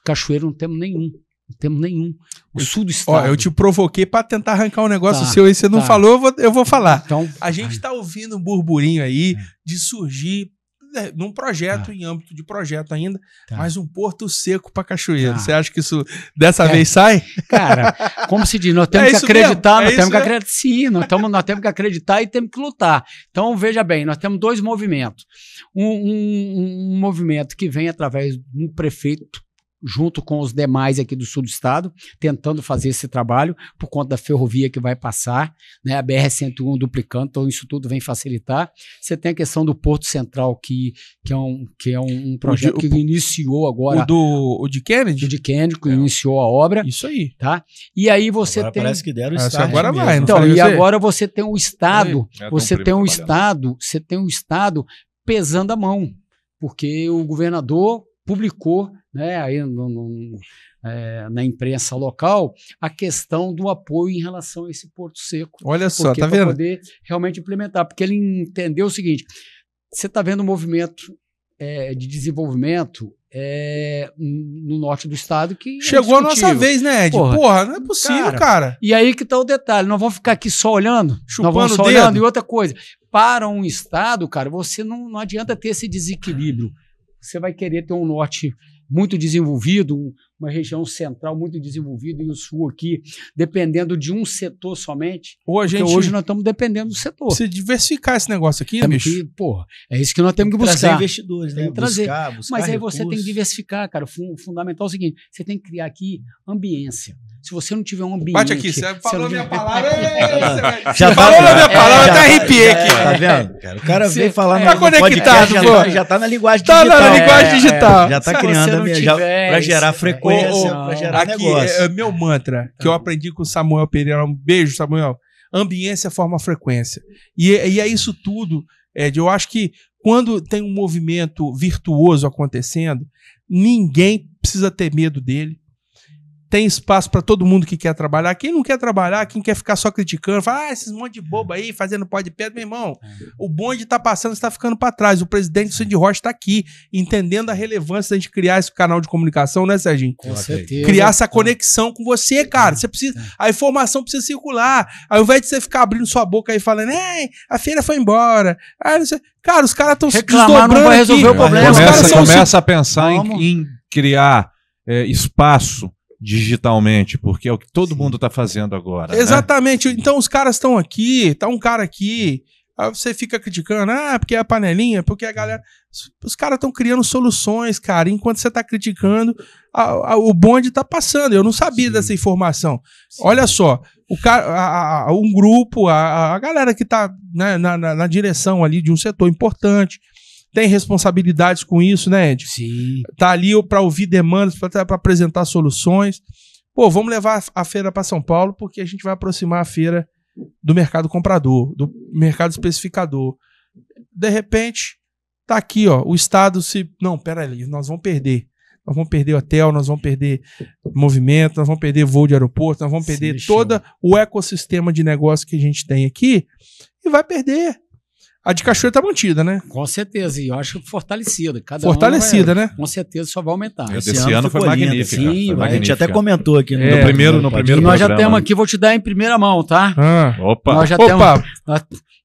Cachoeiro, não temos nenhum. Não temos nenhum. O sul do estado. Ó, eu te provoquei para tentar arrancar um negócio seu e você não falou, eu vou falar. Então, a gente está ouvindo um burburinho aí de surgir num projeto, em âmbito de projeto ainda, mas um porto seco para Cachoeiro. Você acha que isso dessa vez sai? Cara, como se diz, nós temos que acreditar, nós temos que acreditar, sim, nós temos que acreditar e temos que lutar. Então, veja bem, nós temos dois movimentos. Um movimento que vem através do prefeito, junto com os demais aqui do sul do estado, tentando fazer esse trabalho por conta da ferrovia que vai passar, né, a BR-101 duplicando, então isso tudo vem facilitar. Você tem a questão do Porto Central, que é um projeto que iniciou agora. O de Kennedy? O de Kennedy, que iniciou a obra. Isso aí. Tá? E aí você agora tem... Parece que deram o estado. Agora mesmo. vai. Então, e agora você tem o estado, você tem um estado pesando a mão, porque o governador publicou, né, aí na imprensa local, a questão do apoio em relação a esse Porto Seco. Olha só, tá para vendo? poder realmente implementar, porque ele entendeu o seguinte: você está vendo um movimento de desenvolvimento no norte do estado que chegou a nossa vez, né, Ed? Porra, não é possível, cara. E aí que tá o detalhe, nós vamos ficar aqui só olhando, chupando o dedo. E outra coisa, para um estado, cara, você não adianta ter esse desequilíbrio. Você vai querer ter um norte muito desenvolvido, uma região central muito desenvolvida e o sul aqui, dependendo de um setor somente. Hoje nós estamos dependendo do setor. Precisa diversificar esse negócio aqui, bicho. Porra, é isso que nós temos que buscar. Trazer investidores, né? Buscar Mas aí recursos. você tem que diversificar, cara. O fundamental é o seguinte, você tem que criar aqui ambiência. Se você não tiver um ambiente... Bate aqui, você falou a minha palavra. Já falou a minha palavra, eu até arrepiei aqui. Tá vendo? Cara, o cara veio falar tá conectado, podcast, já tá na linguagem digital. Tá na linguagem digital. Já tá criando pra gerar frequência, pra gerar negócio. É meu mantra, que eu aprendi com o Samuel Pereira. Um beijo, Samuel. Ambiência forma frequência. E é isso tudo, Ed. Eu acho que quando tem um movimento virtuoso acontecendo, ninguém precisa ter medo dele. Tem espaço para todo mundo que quer trabalhar. Quem não quer trabalhar, quem quer ficar só criticando, fala, esses monte de bobo aí, fazendo pó de pedra, meu irmão. O bonde tá passando, você tá ficando para trás. O presidente do Sindrochas está aqui, entendendo a relevância da gente criar esse canal de comunicação, né, Serginho? Com certeza. Criar essa conexão com você, cara. Você precisa, a informação precisa circular. Ao invés de você ficar abrindo sua boca aí falando, a feira foi embora. Não sei. Cara, os caras estão se desdobrando, não vai resolver aqui. O problema. Começa a pensar em criar espaço digitalmente, porque é o que todo mundo está fazendo agora. Exatamente. Né? Então os caras estão aqui, tá um cara aqui, aí você fica criticando, porque é a panelinha, porque a galera... Os caras estão criando soluções, cara, enquanto você tá criticando, o bonde tá passando. Eu não sabia dessa informação. Olha só, um grupo, a galera que tá, né, na direção ali de um setor importante, tem responsabilidades com isso, né, Ed? Sim. Tá ali para ouvir demandas, para apresentar soluções. Pô, vamos levar a feira para São Paulo, porque a gente vai aproximar a feira do mercado comprador, do mercado especificador. De repente, tá aqui, ó, o Estado se... Não, peraí, nós vamos perder. Nós vamos perder hotel, nós vamos perder movimento, nós vamos perder voo de aeroporto, nós vamos perder todo o ecossistema de negócio que a gente tem aqui e vai perder. A de Cachoeira tá mantida, né? Com certeza, e eu acho fortalecida. Fortalecida, né? Com certeza só vai aumentar. Esse ano foi magnífica. Sim, a gente até comentou aqui no primeiro nós já temos aqui, vou te dar em primeira mão, tá? Opa! Nós já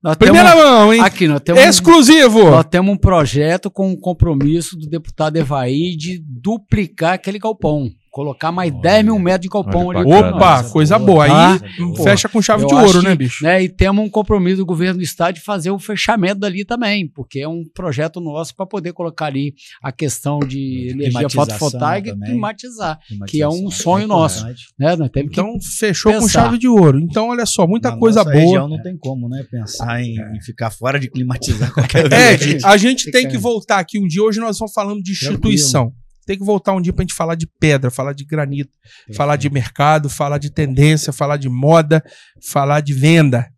nós primeira mão, hein? Aqui, nós temos exclusivo! Nós temos um projeto com um compromisso do deputado Evaí de duplicar aquele galpão. Colocar mais 10 mil metros de galpão ali. Opa, coisa boa. Aí fecha com chave de ouro, né, bicho? Né, e temos um compromisso do governo do estado de fazer o fechamento dali também, porque é um projeto nosso para poder colocar ali a questão de energia fotovoltaica e climatizar, que é um sonho nosso. Né? Nós temos então, fechou com chave de ouro. Então, olha só, muita coisa boa. Região não tem como, né? Pensar em ficar fora de climatizar qualquer vez. A gente tem que voltar aqui um dia. Hoje nós vamos falando de instituição. Tem que voltar um dia pra gente falar de pedra, falar de granito, falar de mercado, falar de tendência, falar de moda, falar de venda.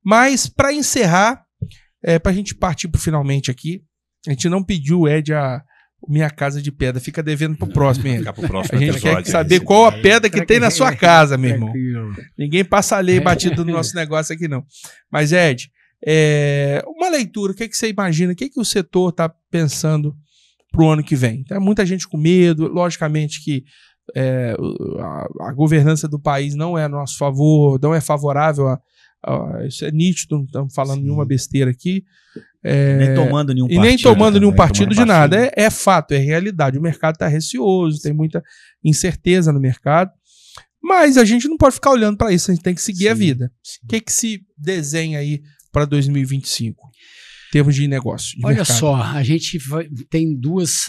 Mas, para encerrar, pra gente partir pro finalmente aqui, a gente não pediu o Ed a Minha Casa de Pedra. Fica devendo pro próximo, hein? A gente quer saber qual a pedra que tem na sua casa, meu irmão. Ninguém passa a lei batido no nosso negócio aqui, não. Mas, Ed, uma leitura, o que você imagina? O que o setor tá pensando para o ano que vem? Tem muita gente com medo, logicamente que a governança do país não é a nosso favor, não é favorável isso é nítido, não estamos falando nenhuma besteira aqui. Nem tomando nenhum partido. E nem tomando nenhum partido de nada. É fato, é realidade. O mercado está receoso, tem muita incerteza no mercado. Mas a gente não pode ficar olhando para isso, a gente tem que seguir a vida. O que se desenha aí para 2025? Termos de negócio. De Olha mercado. só, a gente tem duas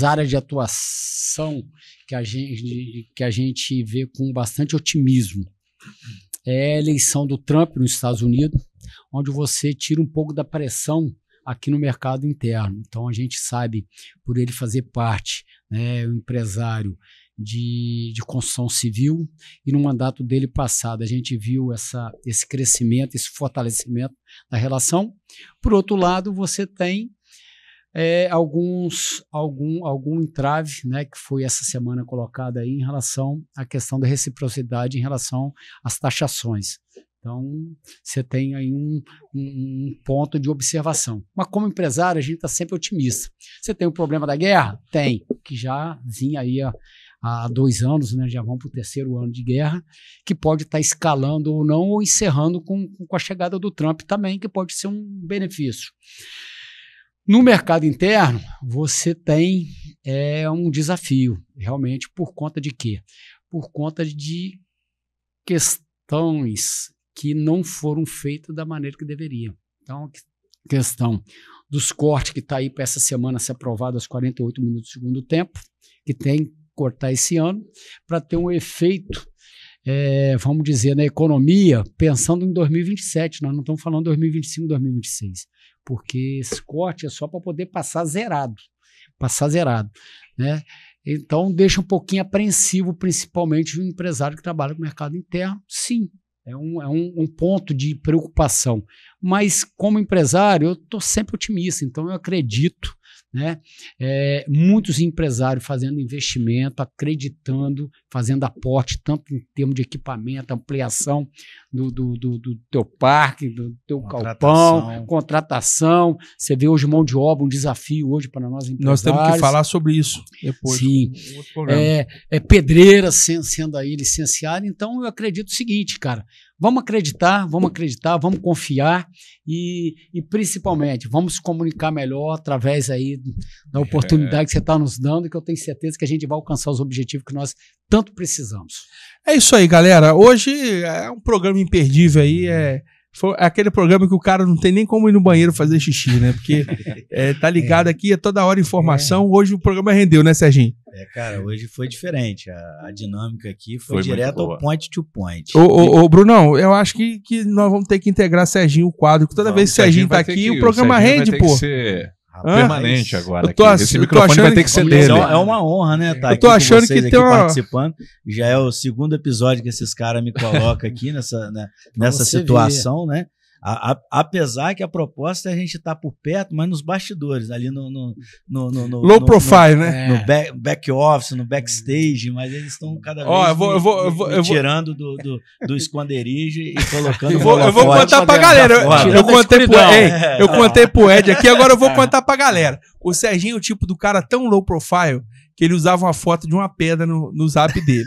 áreas de atuação que a gente vê com bastante otimismo. É a eleição do Trump nos Estados Unidos, onde você tira um pouco da pressão aqui no mercado interno. Então a gente sabe, por ele fazer parte, né, o empresário de construção civil, e no mandato dele passado a gente viu esse crescimento, esse fortalecimento da relação. Por outro lado, você tem algum entrave, né, que foi essa semana colocado aí em relação à questão da reciprocidade em relação às taxações. Então, você tem aí um ponto de observação. Mas como empresário, a gente está sempre otimista. Você tem o problema da guerra? Tem, que já vinha aí há 2 anos, né, já vão para o 3º ano de guerra, que pode estar escalando ou não, ou encerrando com a chegada do Trump também, que pode ser um benefício. No mercado interno, você tem um desafio, realmente, por conta de quê? Por conta de questões que não foram feitas da maneira que deveriam. Então, a questão dos cortes que está aí para essa semana ser aprovado aos 48 minutos do segundo tempo, que tem que cortar esse ano, para ter um efeito, vamos dizer, na economia, pensando em 2027, nós não estamos falando 2025, 2026, porque esse corte é só para poder passar zerado, né? Então, deixa um pouquinho apreensivo, principalmente o empresário que trabalha com o mercado interno. Sim, é um ponto de preocupação. Mas, como empresário, eu estou sempre otimista. Então, eu acredito, né? Muitos empresários fazendo investimento, acreditando, fazendo aporte, tanto em termos de equipamento, ampliação do teu parque, do teu galpão, contratação. Você vê hoje mão de obra, um desafio hoje para nós empresários. Nós temos que falar sobre isso depois. Sim. Pedreiras sendo aí licenciadas. Então, eu acredito o seguinte, cara. Vamos acreditar, vamos confiar e principalmente vamos comunicar melhor através aí da oportunidade que você está nos dando, que eu tenho certeza que a gente vai alcançar os objetivos que nós tanto precisamos. É isso aí, galera. Hoje é um programa imperdível aí, foi aquele programa que o cara não tem nem como ir no banheiro fazer xixi, né? Porque tá ligado aqui, é toda hora informação. Hoje o programa rendeu, né, Serginho? Cara, hoje foi diferente. A dinâmica aqui foi direto ao point to point. Ô, Brunão, eu acho que nós vamos ter que integrar Serginho o quadro, que toda vez que o Serginho tá aqui, o programa rende, pô. Permanente agora. Esse microfone vai ter que ser dele. É uma honra, né? Tá eu tô aqui achando com vocês que tem participando. Já é o 2º episódio que esses caras me colocam aqui nessa situação, né? Apesar que a proposta é a gente estar por perto, mas nos bastidores, ali no low profile, né? No back office, no backstage, mas eles estão cada vez me tirando do esconderijo e colocando. Eu vou contar pra galera. Eu contei pro Ed aqui, agora eu vou contar pra galera. O Serginho é o tipo do cara tão low profile que ele usava uma foto de uma pedra no zap dele.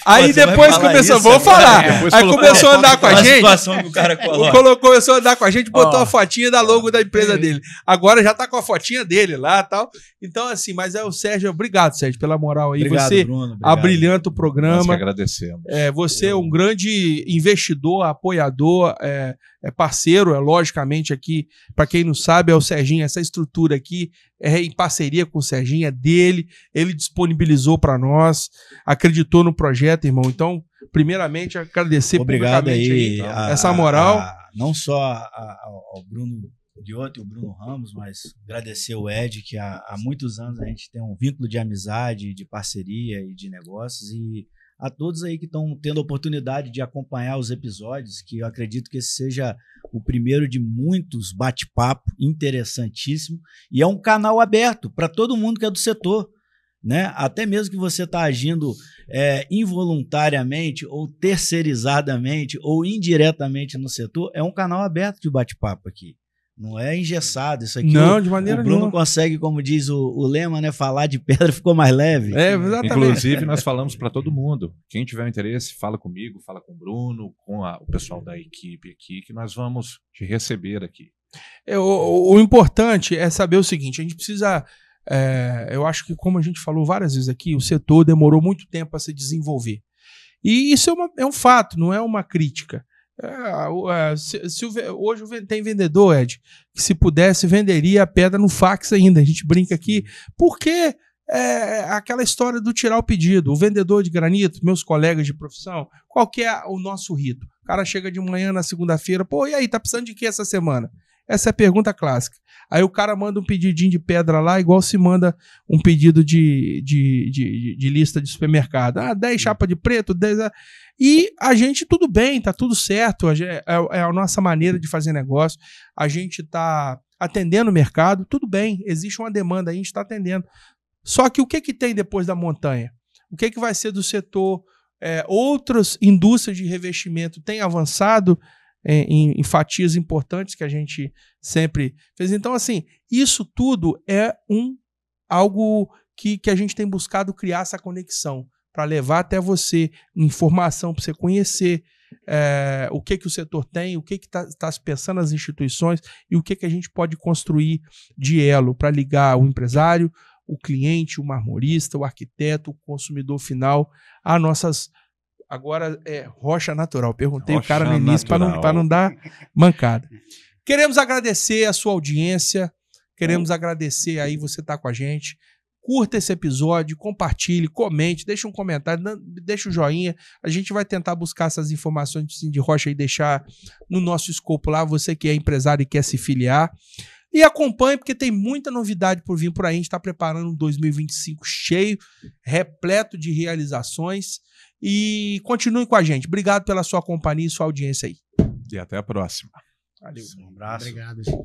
Aí depois começou, vou falar. Aí começou a andar com a gente. Começou a andar com a gente, botou a fotinha da logo da empresa dele. Agora já tá com a fotinha dele lá e tal. Então, assim, mas é o Sérgio. Obrigado, Sérgio, pela moral aí. Obrigado, você Bruno, abrilhanta o programa. Nós que agradecemos. Você é um grande investidor, apoiador, parceiro, logicamente aqui, para quem não sabe, é o Serginho. Essa estrutura aqui é em parceria com o Serginho, é dele. Ele disponibilizou para nós, acreditou no projeto, irmão. Então, primeiramente, agradecer publicamente aí essa moral. Não só ao Bruno Guiotti e o Bruno Ramos, mas agradecer o Ed, que há muitos anos a gente tem um vínculo de amizade, de parceria e de negócios, e a todos aí que estão tendo a oportunidade de acompanhar os episódios, que eu acredito que esse seja o primeiro de muitos bate-papo interessantíssimo, e é um canal aberto para todo mundo que é do setor, né? Até mesmo que você está agindo involuntariamente ou terceirizadamente ou indiretamente no setor, é um canal aberto de bate-papo aqui. Não é engessado isso aqui. Não, de maneira nenhuma. O Bruno nenhuma. Consegue, como diz o lema, né? Falar de pedra ficou mais leve. Exatamente. Inclusive, nós falamos para todo mundo. Quem tiver interesse, fala comigo, fala com o Bruno, com o pessoal da equipe aqui, que nós vamos te receber aqui. O importante é saber o seguinte, a gente precisa... eu acho que, como a gente falou várias vezes aqui, o setor demorou muito tempo a se desenvolver. E isso é um fato, não é uma crítica. Hoje tem vendedor, Ed, que se pudesse venderia a pedra no fax ainda. A gente brinca aqui, porque aquela história do tirar o pedido. O vendedor de granito, meus colegas de profissão, qual que é o nosso rito? O cara chega de manhã na segunda-feira, pô, e aí, tá precisando de que essa semana? Essa é a pergunta clássica. Aí o cara manda um pedidinho de pedra lá, igual se manda um pedido de lista de supermercado. 10 chapa de preto, 10... E a gente, tudo bem, tá tudo certo, é a nossa maneira de fazer negócio, a gente tá atendendo o mercado, tudo bem, existe uma demanda, a gente está atendendo. Só que o que tem depois da montanha? O que vai ser do setor? Outras indústrias de revestimento têm avançado em fatias importantes que a gente sempre fez. Então, assim, isso tudo é algo que a gente tem buscado criar essa conexão para levar até você informação, para você conhecer o que o setor tem, o que está se pensando nas instituições e o que a gente pode construir de elo para ligar o empresário, o cliente, o marmorista, o arquiteto, o consumidor final, a nossas... Agora rocha natural. Perguntei rocha o cara no início para não dar mancada. Queremos agradecer a sua audiência, queremos agradecer aí você estar com a gente. Curta esse episódio, compartilhe, comente, deixa um comentário, deixa o joinha. A gente vai tentar buscar essas informações de Cindy Rocha e deixar no nosso escopo lá, você que é empresário e quer se filiar. E acompanhe, porque tem muita novidade por vir por aí. A gente está preparando um 2025 cheio, repleto de realizações. E continue com a gente. Obrigado pela sua companhia e sua audiência aí. E até a próxima. Valeu. Um abraço. Obrigado.